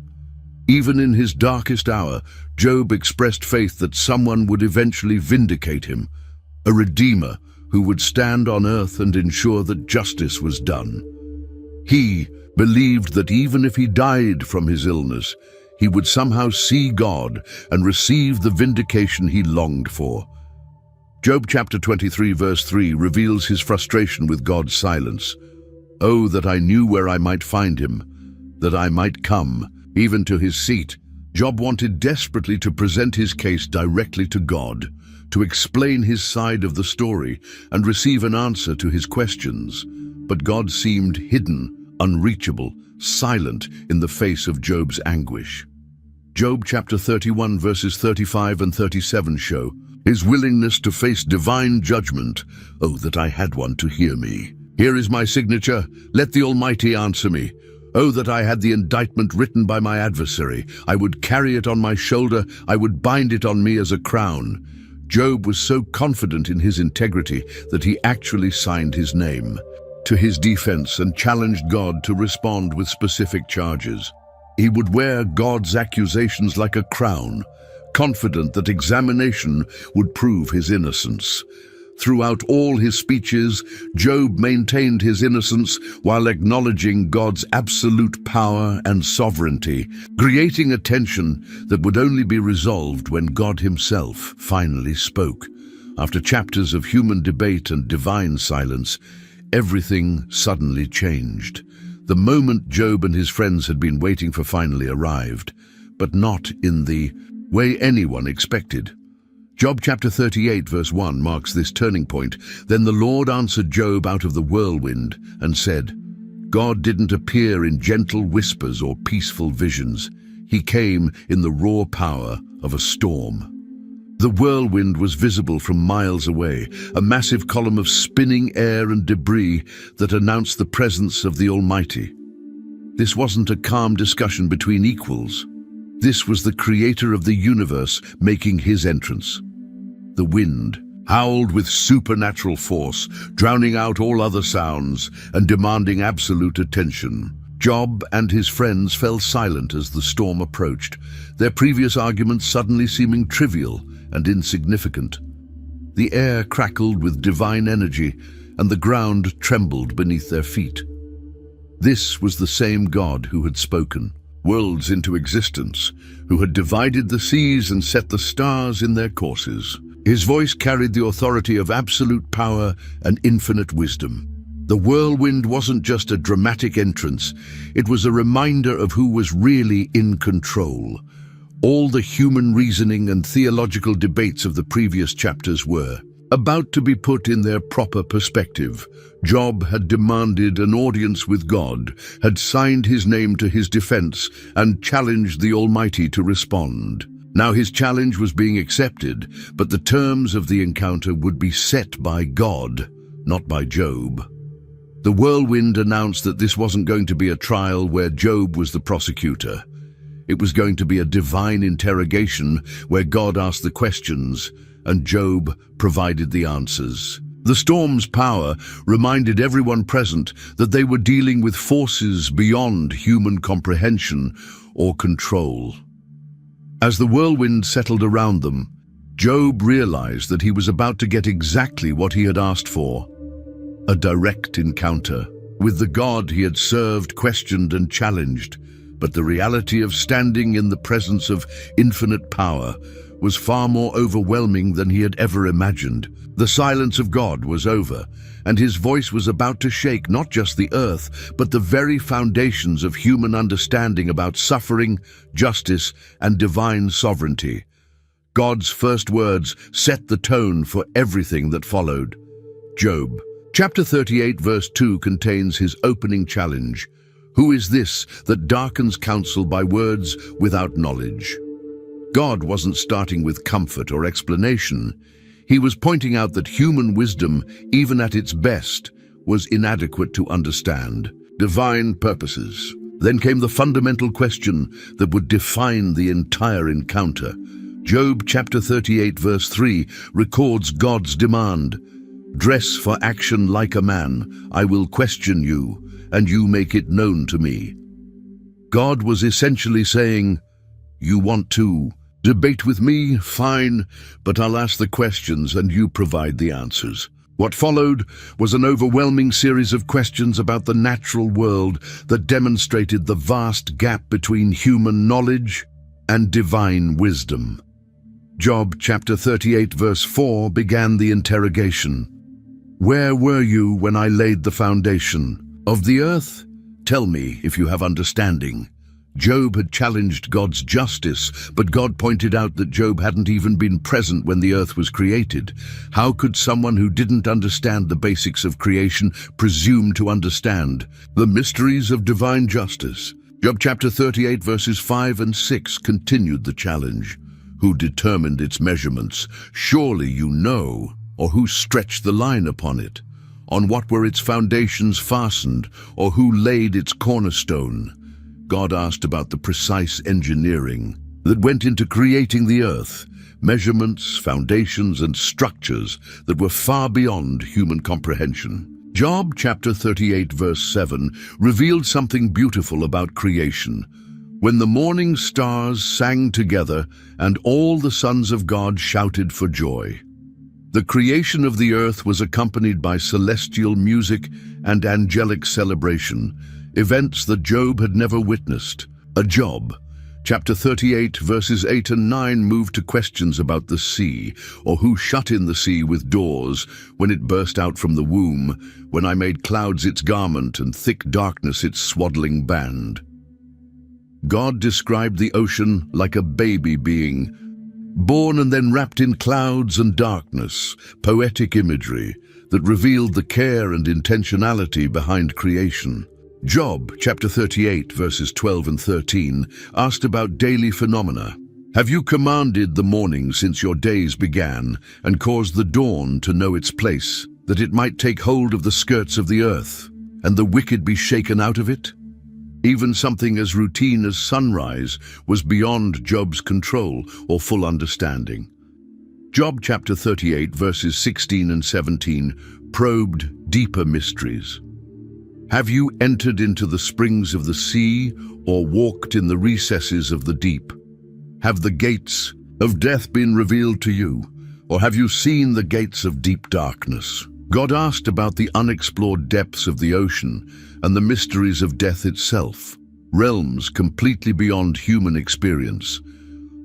Even in his darkest hour, Job expressed faith that someone would eventually vindicate him, a Redeemer who would stand on earth and ensure that justice was done. He believed that even if he died from his illness, he would somehow see God and receive the vindication he longed for. Job chapter 23 verse 3 reveals his frustration with God's silence. Oh, that I knew where I might find him, that I might come, even to his seat. Job wanted desperately to present his case directly to God, to explain his side of the story and receive an answer to his questions. But God seemed hidden, unreachable, silent in the face of Job's anguish. Job chapter 31 verses 35 and 37 show his willingness to face divine judgment. Oh, that I had one to hear me. Here is my signature. Let the Almighty answer me. Oh, that I had the indictment written by my adversary. I would carry it on my shoulder. I would bind it on me as a crown. Job was so confident in his integrity that he actually signed his name to his defense and challenged God to respond with specific charges. He would wear God's accusations like a crown, confident that examination would prove his innocence. Throughout all his speeches, Job maintained his innocence while acknowledging God's absolute power and sovereignty, creating a tension that would only be resolved when God himself finally spoke. After chapters of human debate and divine silence, everything suddenly changed. The moment Job and his friends had been waiting for finally arrived, but not in the way anyone expected. Job chapter 38 verse 1 marks this turning point. Then the Lord answered Job out of the whirlwind and said, God didn't appear in gentle whispers or peaceful visions. He came in the raw power of a storm. The whirlwind was visible from miles away, a massive column of spinning air and debris that announced the presence of the Almighty. This wasn't a calm discussion between equals. This was the creator of the universe making his entrance. The wind howled with supernatural force, drowning out all other sounds and demanding absolute attention. Job and his friends fell silent as the storm approached, their previous arguments suddenly seeming trivial and insignificant. The air crackled with divine energy, and the ground trembled beneath their feet. This was the same God who had spoken worlds into existence, who had divided the seas and set the stars in their courses. His voice carried the authority of absolute power and infinite wisdom. The whirlwind wasn't just a dramatic entrance, it was a reminder of who was really in control. All the human reasoning and theological debates of the previous chapters were about to be put in their proper perspective. Job had demanded an audience with God, had signed his name to his defense, and challenged the Almighty to respond. Now his challenge was being accepted, but the terms of the encounter would be set by God, not by Job. The whirlwind announced that this wasn't going to be a trial where Job was the prosecutor. It was going to be a divine interrogation where God asked the questions and Job provided the answers. The storm's power reminded everyone present that they were dealing with forces beyond human comprehension or control. As the whirlwind settled around them, Job realized that he was about to get exactly what he had asked for: a direct encounter with the God he had served, questioned, and challenged. But the reality of standing in the presence of infinite power was far more overwhelming than he had ever imagined. The silence of God was over, and his voice was about to shake not just the earth, but the very foundations of human understanding about suffering, justice, and divine sovereignty. God's first words set the tone for everything that followed. Job chapter 38 verse 2 contains his opening challenge. Who is this that darkens counsel by words without knowledge? God wasn't starting with comfort or explanation. He was pointing out that human wisdom, even at its best, was inadequate to understand divine purposes. Then came the fundamental question that would define the entire encounter. Job chapter 38 verse 3 records God's demand. Dress for action like a man. I will question you, and you make it known to me. God was essentially saying, you want to debate with me? Fine, but I'll ask the questions and you provide the answers. What followed was an overwhelming series of questions about the natural world that demonstrated the vast gap between human knowledge and divine wisdom. Job chapter 38 verse 4 began the interrogation. Where were you when I laid the foundation of the earth? Tell me if you have understanding. Job had challenged God's justice, but God pointed out that Job hadn't even been present when the earth was created. How could someone who didn't understand the basics of creation presume to understand the mysteries of divine justice? Job chapter 38 verses 5 and 6 continued the challenge. Who determined its measurements? Surely you know. Or who stretched the line upon it? On what were its foundations fastened? Or who laid its cornerstone? God asked about the precise engineering that went into creating the earth, measurements, foundations, and structures that were far beyond human comprehension. Job chapter 38 verse 7 revealed something beautiful about creation. When the morning stars sang together and all the sons of God shouted for joy. The creation of the earth was accompanied by celestial music and angelic celebration, events that Job had never witnessed. Job chapter 38 verses 8 and 9 moved to questions about the sea, or who shut in the sea with doors when it burst out from the womb, when I made clouds its garment and thick darkness its swaddling band. God described the ocean like a baby being, born and then wrapped in clouds and darkness, poetic imagery that revealed the care and intentionality behind creation. Job chapter 38 verses 12 and 13 asked about daily phenomena. Have you commanded the morning since your days began, and caused the dawn to know its place, that it might take hold of the skirts of the earth, and the wicked be shaken out of it? Even something as routine as sunrise was beyond Job's control or full understanding. Job chapter 38 verses 16 and 17 probed deeper mysteries. Have you entered into the springs of the sea, or walked in the recesses of the deep? Have the gates of death been revealed to you, or have you seen the gates of deep darkness? God asked about the unexplored depths of the ocean and the mysteries of death itself, realms completely beyond human experience.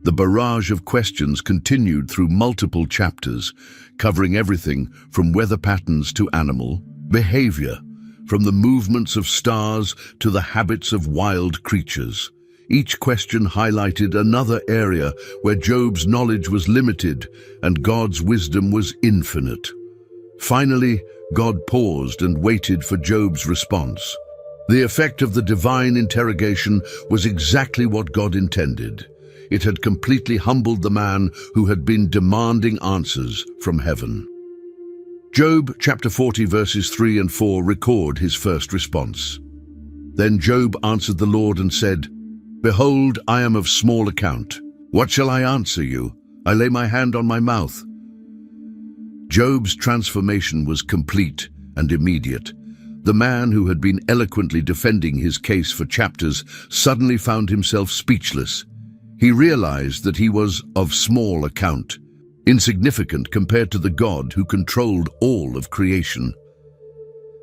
The barrage of questions continued through multiple chapters, covering everything from weather patterns to animal behavior, from the movements of stars to the habits of wild creatures. Each question highlighted another area where Job's knowledge was limited and God's wisdom was infinite. Finally, God paused and waited for Job's response. The effect of the divine interrogation was exactly what God intended. It had completely humbled the man who had been demanding answers from heaven. Job chapter 40 verses 3 and 4 record his first response. Then Job answered the Lord and said, Behold, I am of small account. What shall I answer you? I lay my hand on my mouth. Job's transformation was complete and immediate. The man who had been eloquently defending his case for chapters suddenly found himself speechless. He realized that he was of small account, insignificant compared to the God who controlled all of creation.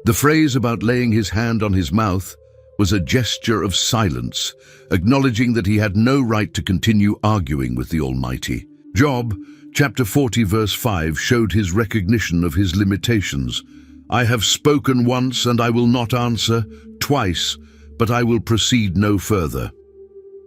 The phrase about laying his hand on his mouth was a gesture of silence, acknowledging that he had no right to continue arguing with the Almighty. Job chapter 40 verse 5 showed his recognition of his limitations. I have spoken once and I will not answer, twice, but I will proceed no further.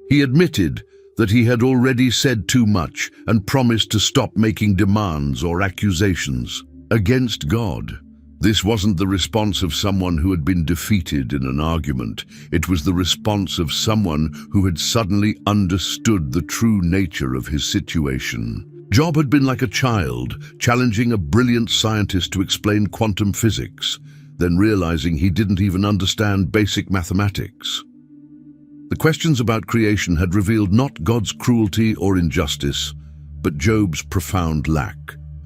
He admitted that he had already said too much and promised to stop making demands or accusations against God. This wasn't the response of someone who had been defeated in an argument. It was the response of someone who had suddenly understood the true nature of his situation. Job had been like a child, challenging a brilliant scientist to explain quantum physics, then realizing he didn't even understand basic mathematics. The questions about creation had revealed not God's cruelty or injustice, but Job's profound lack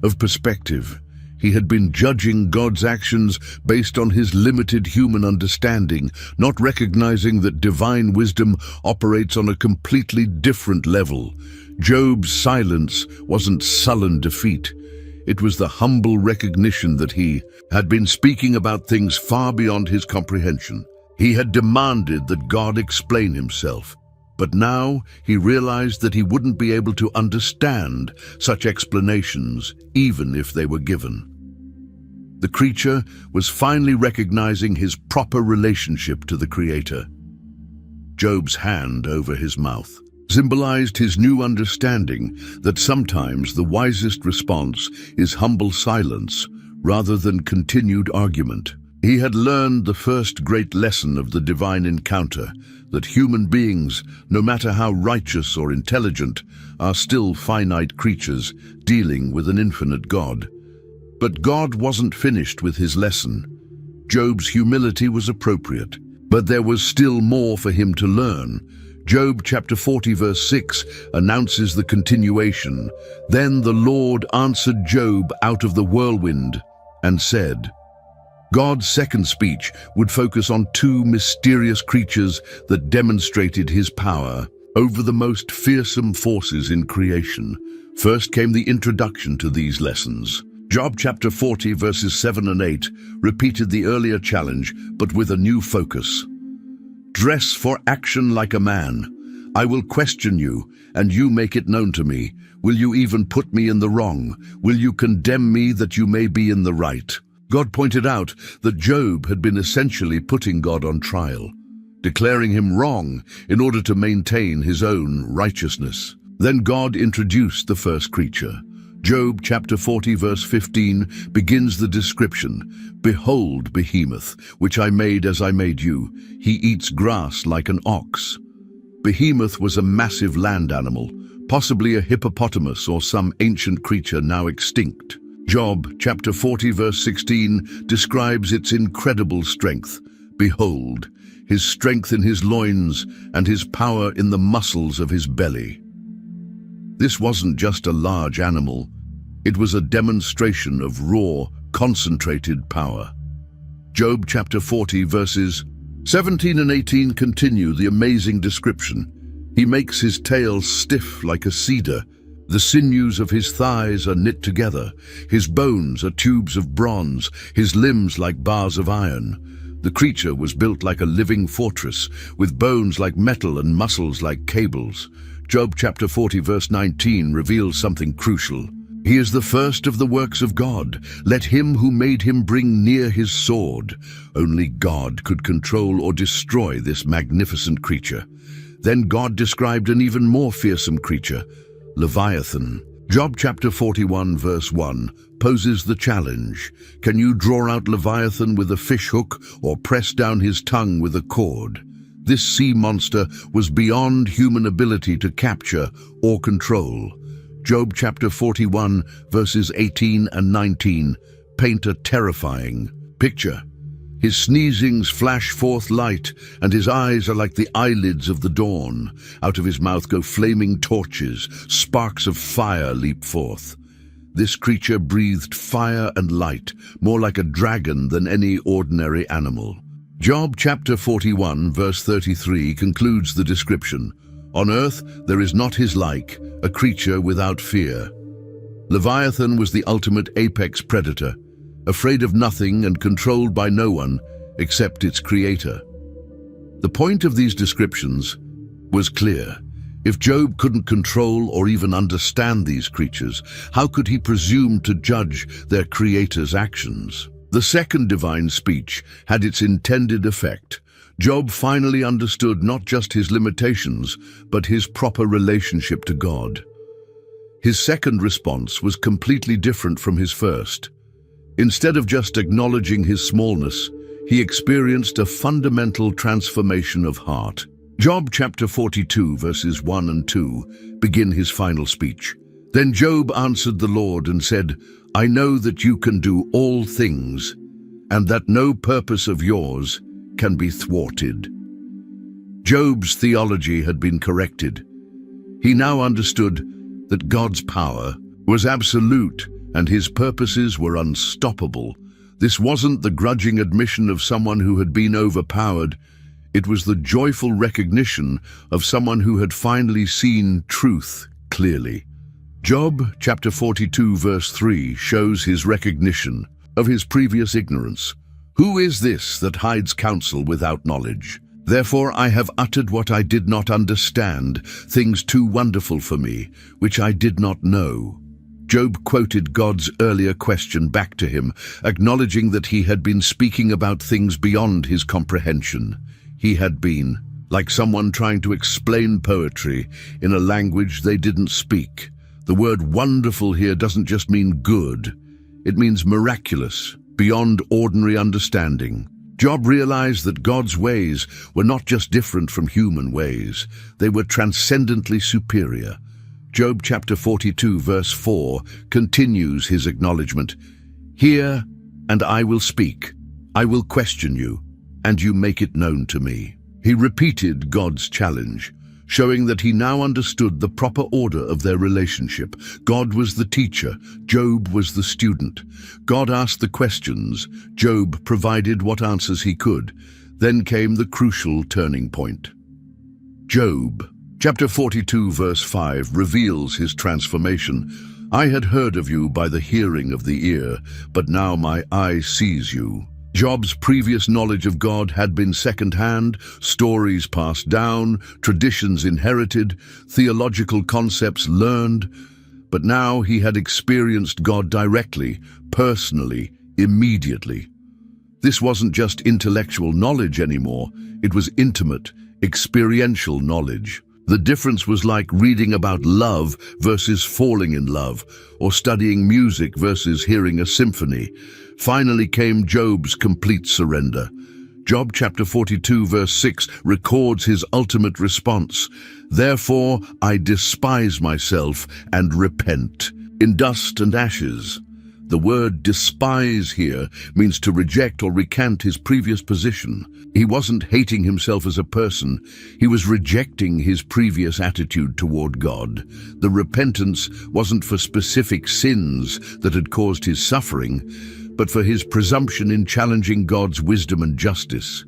of perspective. He had been judging God's actions based on his limited human understanding, not recognizing that divine wisdom operates on a completely different level. Job's silence wasn't sullen defeat. It was the humble recognition that he had been speaking about things far beyond his comprehension. He had demanded that God explain himself, but now he realized that he wouldn't be able to understand such explanations, even if they were given. The creature was finally recognizing his proper relationship to the Creator. Job's hand over his mouth symbolized his new understanding that sometimes the wisest response is humble silence rather than continued argument. He had learned the first great lesson of the divine encounter, that human beings, no matter how righteous or intelligent, are still finite creatures dealing with an infinite God. But God wasn't finished with his lesson. Job's humility was appropriate, but there was still more for him to learn. Job chapter 40 verse 6 announces the continuation. Then the Lord answered Job out of the whirlwind and said. God's second speech would focus on two mysterious creatures that demonstrated his power over the most fearsome forces in creation. First came the introduction to these lessons. Job chapter 40 verses 7 and 8 repeated the earlier challenge, but with a new focus. Dress for action like a man. I will question you, and you make it known to me. Will you even put me in the wrong? Will you condemn me that you may be in the right? God pointed out that Job had been essentially putting God on trial, declaring him wrong in order to maintain his own righteousness. Then God introduced the first creature. Job chapter 40 verse 15 begins the description. Behold, behemoth, which I made as I made you. He eats grass like an ox. Behemoth was a massive land animal, possibly a hippopotamus or some ancient creature now extinct. Job chapter 40 verse 16 describes its incredible strength. Behold, his strength in his loins and his power in the muscles of his belly. This wasn't just a large animal. It was a demonstration of raw, concentrated power. Job chapter 40 verses 17 and 18 continue the amazing description. He makes his tail stiff like a cedar. The sinews of his thighs are knit together. His bones are tubes of bronze, his limbs like bars of iron. The creature was built like a living fortress, with bones like metal and muscles like cables. Job chapter 40 verse 19 reveals something crucial. He is the first of the works of God. Let him who made him bring near his sword. Only God could control or destroy this magnificent creature. Then God described an even more fearsome creature, Leviathan. Job chapter 41 verse 1 poses the challenge. Can you draw out Leviathan with a fish hook or press down his tongue with a cord? This sea monster was beyond human ability to capture or control. Job chapter 41 verses 18 and 19 paint a terrifying picture. His sneezings flash forth light, and his eyes are like the eyelids of the dawn. Out of his mouth go flaming torches, sparks of fire leap forth. This creature breathed fire and light, more like a dragon than any ordinary animal. Job chapter 41 verse 33 concludes the description. On earth there is not his like, a creature without fear. Leviathan was the ultimate apex predator, afraid of nothing and controlled by no one except its creator. The point of these descriptions was clear. If Job couldn't control or even understand these creatures, how could he presume to judge their creator's actions? The second divine speech had its intended effect. Job finally understood not just his limitations, but his proper relationship to God. His second response was completely different from his first. Instead of just acknowledging his smallness, he experienced a fundamental transformation of heart. Job chapter 42 verses 1 and 2 begin his final speech. Then Job answered the Lord and said, I know that you can do all things, and that no purpose of yours can be thwarted. Job's theology had been corrected. He now understood that God's power was absolute and his purposes were unstoppable. This wasn't the grudging admission of someone who had been overpowered. It was the joyful recognition of someone who had finally seen truth clearly. Job chapter 42 verse 3 shows his recognition of his previous ignorance. Who is this that hides counsel without knowledge? Therefore I have uttered what I did not understand, things too wonderful for me, which I did not know. Job quoted God's earlier question back to him, acknowledging that he had been speaking about things beyond his comprehension. He had been like someone trying to explain poetry in a language they didn't speak. The word wonderful here doesn't just mean good. It means miraculous, beyond ordinary understanding. Job realized that God's ways were not just different from human ways. They were transcendently superior. Job chapter 42 verse 4 continues his acknowledgement. Hear, and I will speak. I will question you, and you make it known to me. He repeated God's challenge, showing that he now understood the proper order of their relationship. God was the teacher, Job was the student. God asked the questions, Job provided what answers he could. Then came the crucial turning point. Job chapter 42 verse 5 reveals his transformation. I had heard of you by the hearing of the ear, but now my eye sees you. Job's previous knowledge of God had been second-hand, stories passed down, traditions inherited, theological concepts learned, but now he had experienced God directly, personally, immediately. This wasn't just intellectual knowledge anymore, it was intimate, experiential knowledge. The difference was like reading about love versus falling in love, or studying music versus hearing a symphony. Finally came Job's complete surrender. Job chapter 42 verse 6 records his ultimate response. Therefore I despise myself and repent. In dust and ashes. The word despise here means to reject or recant his previous position. He wasn't hating himself as a person, he was rejecting his previous attitude toward God. The repentance wasn't for specific sins that had caused his suffering, but for his presumption in challenging God's wisdom and justice.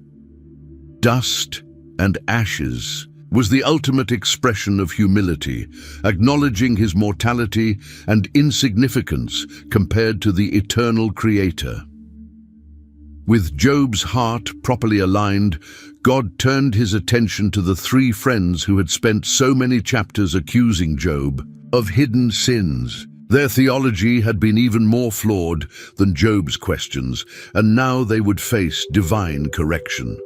Dust and ashes was the ultimate expression of humility, acknowledging his mortality and insignificance compared to the eternal Creator. With Job's heart properly aligned, God turned his attention to the three friends who had spent so many chapters accusing Job of hidden sins. Their theology had been even more flawed than Job's questions, and now they would face divine correction.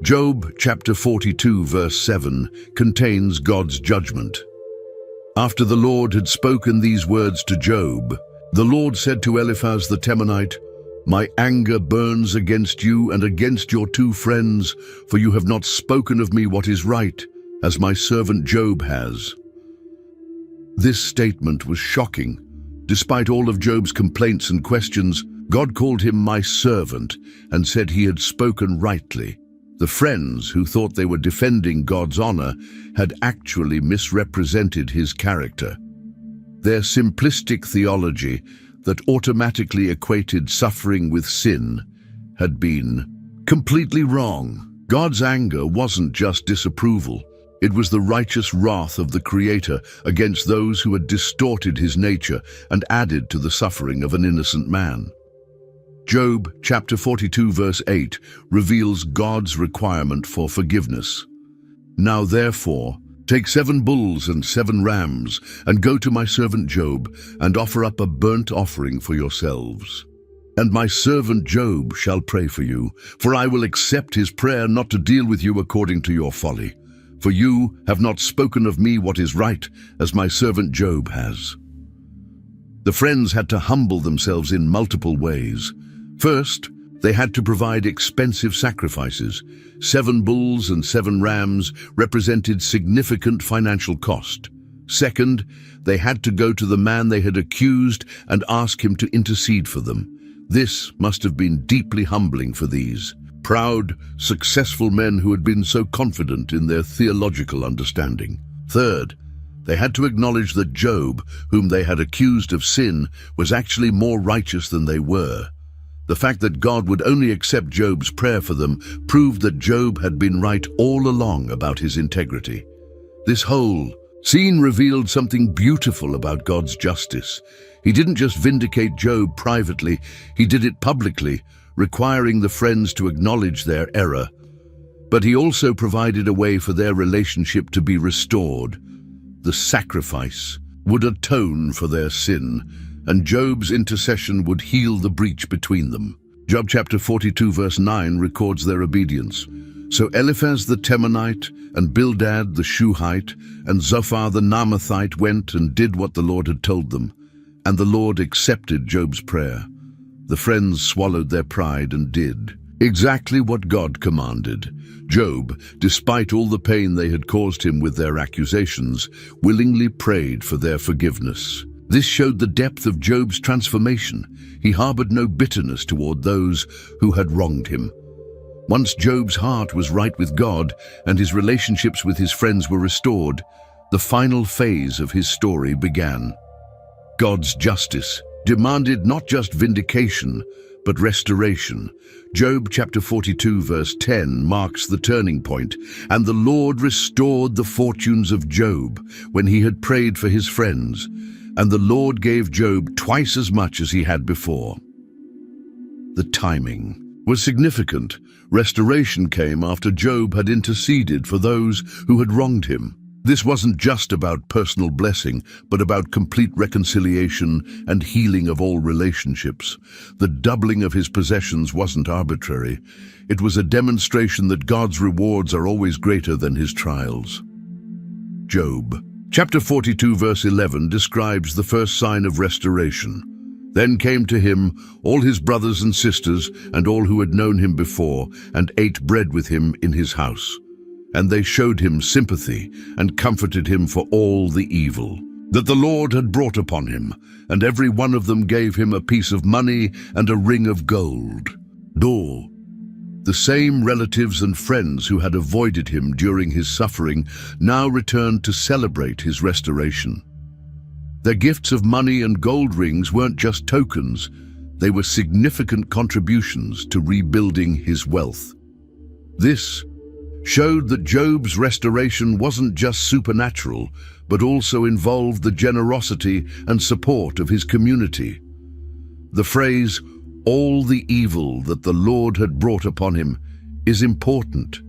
Job chapter 42 verse 7 contains God's judgment. After the Lord had spoken these words to Job, the Lord said to Eliphaz the Temanite, My anger burns against you and against your two friends, for you have not spoken of me what is right, as my servant Job has. This statement was shocking. Despite all of Job's complaints and questions, God called him my servant and said he had spoken rightly. The friends who thought they were defending God's honor had actually misrepresented his character. Their simplistic theology that automatically equated suffering with sin had been completely wrong. God's anger wasn't just disapproval. It was the righteous wrath of the Creator against those who had distorted his nature and added to the suffering of an innocent man. Job chapter 42 verse 8 reveals God's requirement for forgiveness. Now therefore, take 7 bulls and 7 rams, and go to my servant Job, and offer up a burnt offering for yourselves. And my servant Job shall pray for you, for I will accept his prayer not to deal with you according to your folly. For you have not spoken of me what is right, as my servant Job has. The friends had to humble themselves in multiple ways. First, they had to provide expensive sacrifices. 7 bulls and 7 rams represented significant financial cost. Second, they had to go to the man they had accused and ask him to intercede for them. This must have been deeply humbling for these proud, successful men who had been so confident in their theological understanding. Third, they had to acknowledge that Job, whom they had accused of sin, was actually more righteous than they were. The fact that God would only accept Job's prayer for them proved that Job had been right all along about his integrity. This whole scene revealed something beautiful about God's justice. He didn't just vindicate Job privately, he did it publicly, requiring the friends to acknowledge their error. But he also provided a way for their relationship to be restored. The sacrifice would atone for their sin, and Job's intercession would heal the breach between them. Job chapter 42 verse 9 records their obedience. So Eliphaz the Temanite, and Bildad the Shuhite, and Zophar the Naamathite went and did what the Lord had told them, and the Lord accepted Job's prayer. The friends swallowed their pride and did exactly what God commanded. Job, despite all the pain they had caused him with their accusations, willingly prayed for their forgiveness. This showed the depth of Job's transformation. He harbored no bitterness toward those who had wronged him. Once Job's heart was right with God and his relationships with his friends were restored, the final phase of his story began. God's justice demanded not just vindication, but restoration. Job chapter 42 verse 10 marks the turning point. And the Lord restored the fortunes of Job when he had prayed for his friends, and the Lord gave Job twice as much as he had before. The timing was significant. Restoration came after Job had interceded for those who had wronged him. This wasn't just about personal blessing, but about complete reconciliation and healing of all relationships. The doubling of his possessions wasn't arbitrary. It was a demonstration that God's rewards are always greater than his trials. Job chapter 42 verse 11 describes the first sign of restoration. Then came to him all his brothers and sisters and all who had known him before, and ate bread with him in his house. And they showed him sympathy and comforted him for all the evil that the Lord had brought upon him, and every one of them gave him a piece of money and a ring of gold. The same relatives and friends who had avoided him during his suffering now returned to celebrate his restoration. Their gifts of money and gold rings weren't just tokens, they were significant contributions to rebuilding his wealth. This showed that Job's restoration wasn't just supernatural, but also involved the generosity and support of his community. The phrase, "all the evil that the Lord had brought upon him," is important.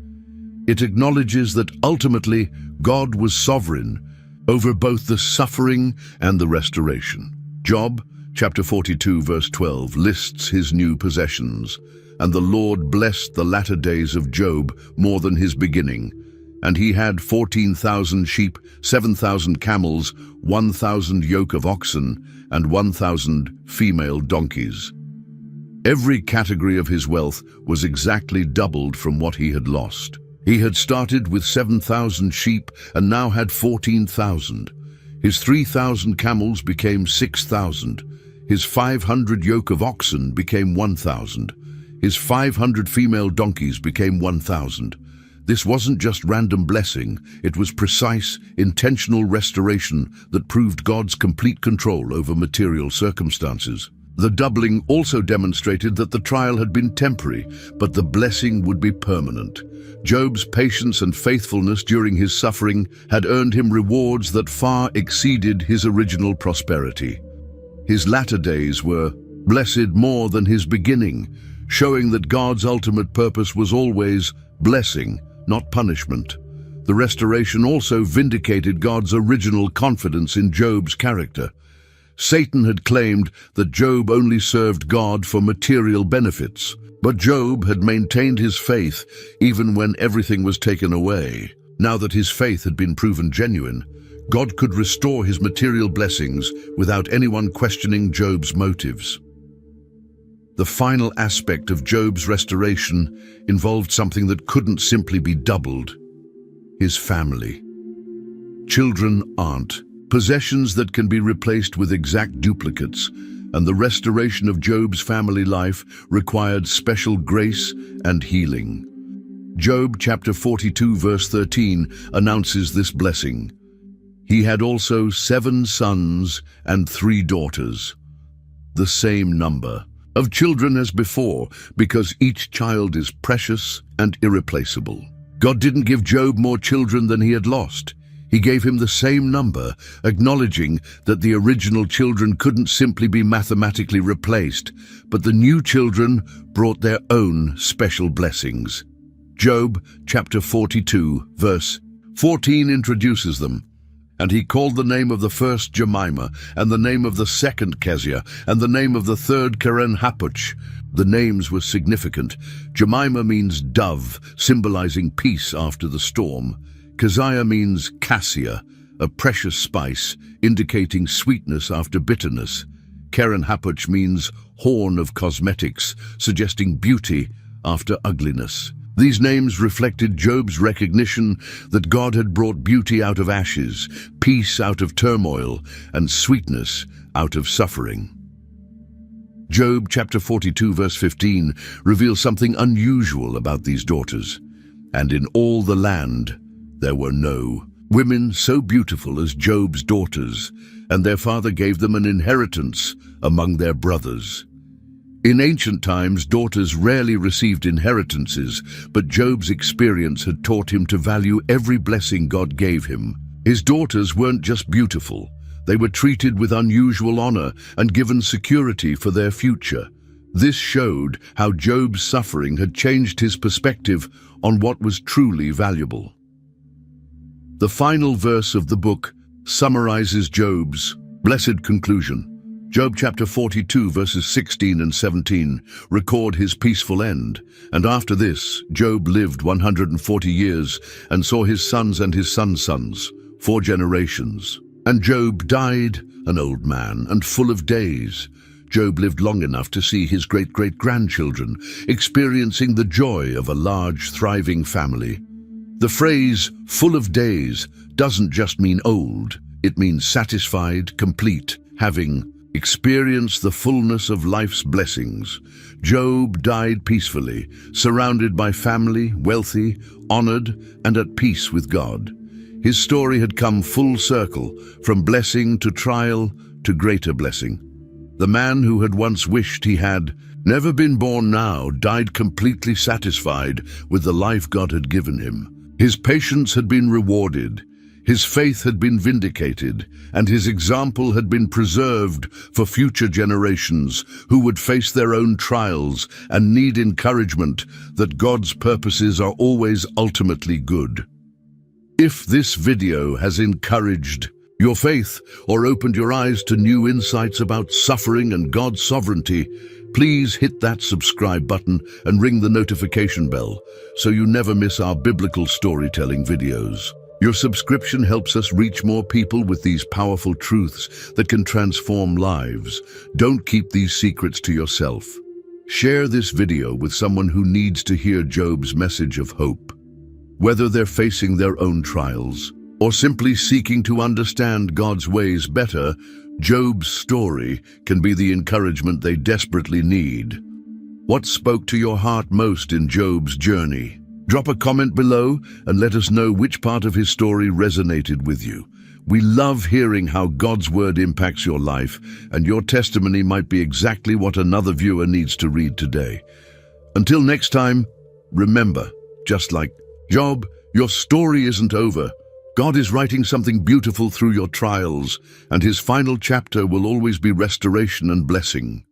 It acknowledges that ultimately God was sovereign over both the suffering and the restoration. Job chapter 42 verse 12 lists his new possessions. And the Lord blessed the latter days of Job more than his beginning. And he had 14,000 sheep, 7,000 camels, 1,000 yoke of oxen, and 1,000 female donkeys. Every category of his wealth was exactly doubled from what he had lost. He had started with 7,000 sheep and now had 14,000. His 3,000 camels became 6,000. His 500 yoke of oxen became 1,000. His 500 female donkeys became 1,000. This wasn't just random blessing, it was precise, intentional restoration that proved God's complete control over material circumstances. The doubling also demonstrated that the trial had been temporary, but the blessing would be permanent. Job's patience and faithfulness during his suffering had earned him rewards that far exceeded his original prosperity. His latter days were blessed more than his beginning, showing that God's ultimate purpose was always blessing, not punishment. The restoration also vindicated God's original confidence in Job's character. Satan had claimed that Job only served God for material benefits, but Job had maintained his faith even when everything was taken away. Now that his faith had been proven genuine, God could restore his material blessings without anyone questioning Job's motives. The final aspect of Job's restoration involved something that couldn't simply be doubled: his family. Children aren't possessions that can be replaced with exact duplicates, and the restoration of Job's family life required special grace and healing. Job chapter 42 verse 13 announces this blessing. He had also 7 sons and 3 daughters, the same number of children as before, because each child is precious and irreplaceable. God didn't give Job more children than he had lost. He gave him the same number, acknowledging that the original children couldn't simply be mathematically replaced, but the new children brought their own special blessings. Job chapter 42 verse 14 introduces them. And he called the name of the first Jemimah, and the name of the second Keziah, and the name of the third Keren-Happuch. The names were significant. Jemimah means dove, symbolizing peace after the storm. Keziah means cassia, a precious spice, indicating sweetness after bitterness. Keren-Happuch means horn of cosmetics, suggesting beauty after ugliness. These names reflected Job's recognition that God had brought beauty out of ashes, peace out of turmoil, and sweetness out of suffering. Job chapter 42 verse 15 reveals something unusual about these daughters. And in all the land there were no women so beautiful as Job's daughters, and their father gave them an inheritance among their brothers. In ancient times, daughters rarely received inheritances, but Job's experience had taught him to value every blessing God gave him. His daughters weren't just beautiful. They were treated with unusual honor and given security for their future. This showed how Job's suffering had changed his perspective on what was truly valuable. The final verse of the book summarizes Job's blessed conclusion. Job chapter 42 verses 16 and 17 record his peaceful end. And after this, Job lived 140 years and saw his sons and his sons' sons, 4 generations. And Job died an old man and full of days. Job lived long enough to see his great-great-grandchildren experiencing the joy of a large, thriving family. The phrase, full of days, doesn't just mean old. It means satisfied, complete, having experienced the fullness of life's blessings. Job died peacefully, surrounded by family, wealthy, honored, and at peace with God. His story had come full circle, from blessing to trial to greater blessing. The man who had once wished he had never been born now died completely satisfied with the life God had given him. His patience had been rewarded, his faith had been vindicated, and his example had been preserved for future generations who would face their own trials and need encouragement that God's purposes are always ultimately good. If this video has encouraged your faith or opened your eyes to new insights about suffering and God's sovereignty, please hit that subscribe button and ring the notification bell so you never miss our biblical storytelling videos. Your subscription helps us reach more people with these powerful truths that can transform lives. Don't keep these secrets to yourself. Share this video with someone who needs to hear Job's message of hope. Whether they're facing their own trials or simply seeking to understand God's ways better, Job's story can be the encouragement they desperately need. What spoke to your heart most in Job's journey? Drop a comment below and let us know which part of his story resonated with you. We love hearing how God's word impacts your life, and your testimony might be exactly what another viewer needs to read today. Until next time, remember, just like Job, your story isn't over. God is writing something beautiful through your trials, and his final chapter will always be restoration and blessing.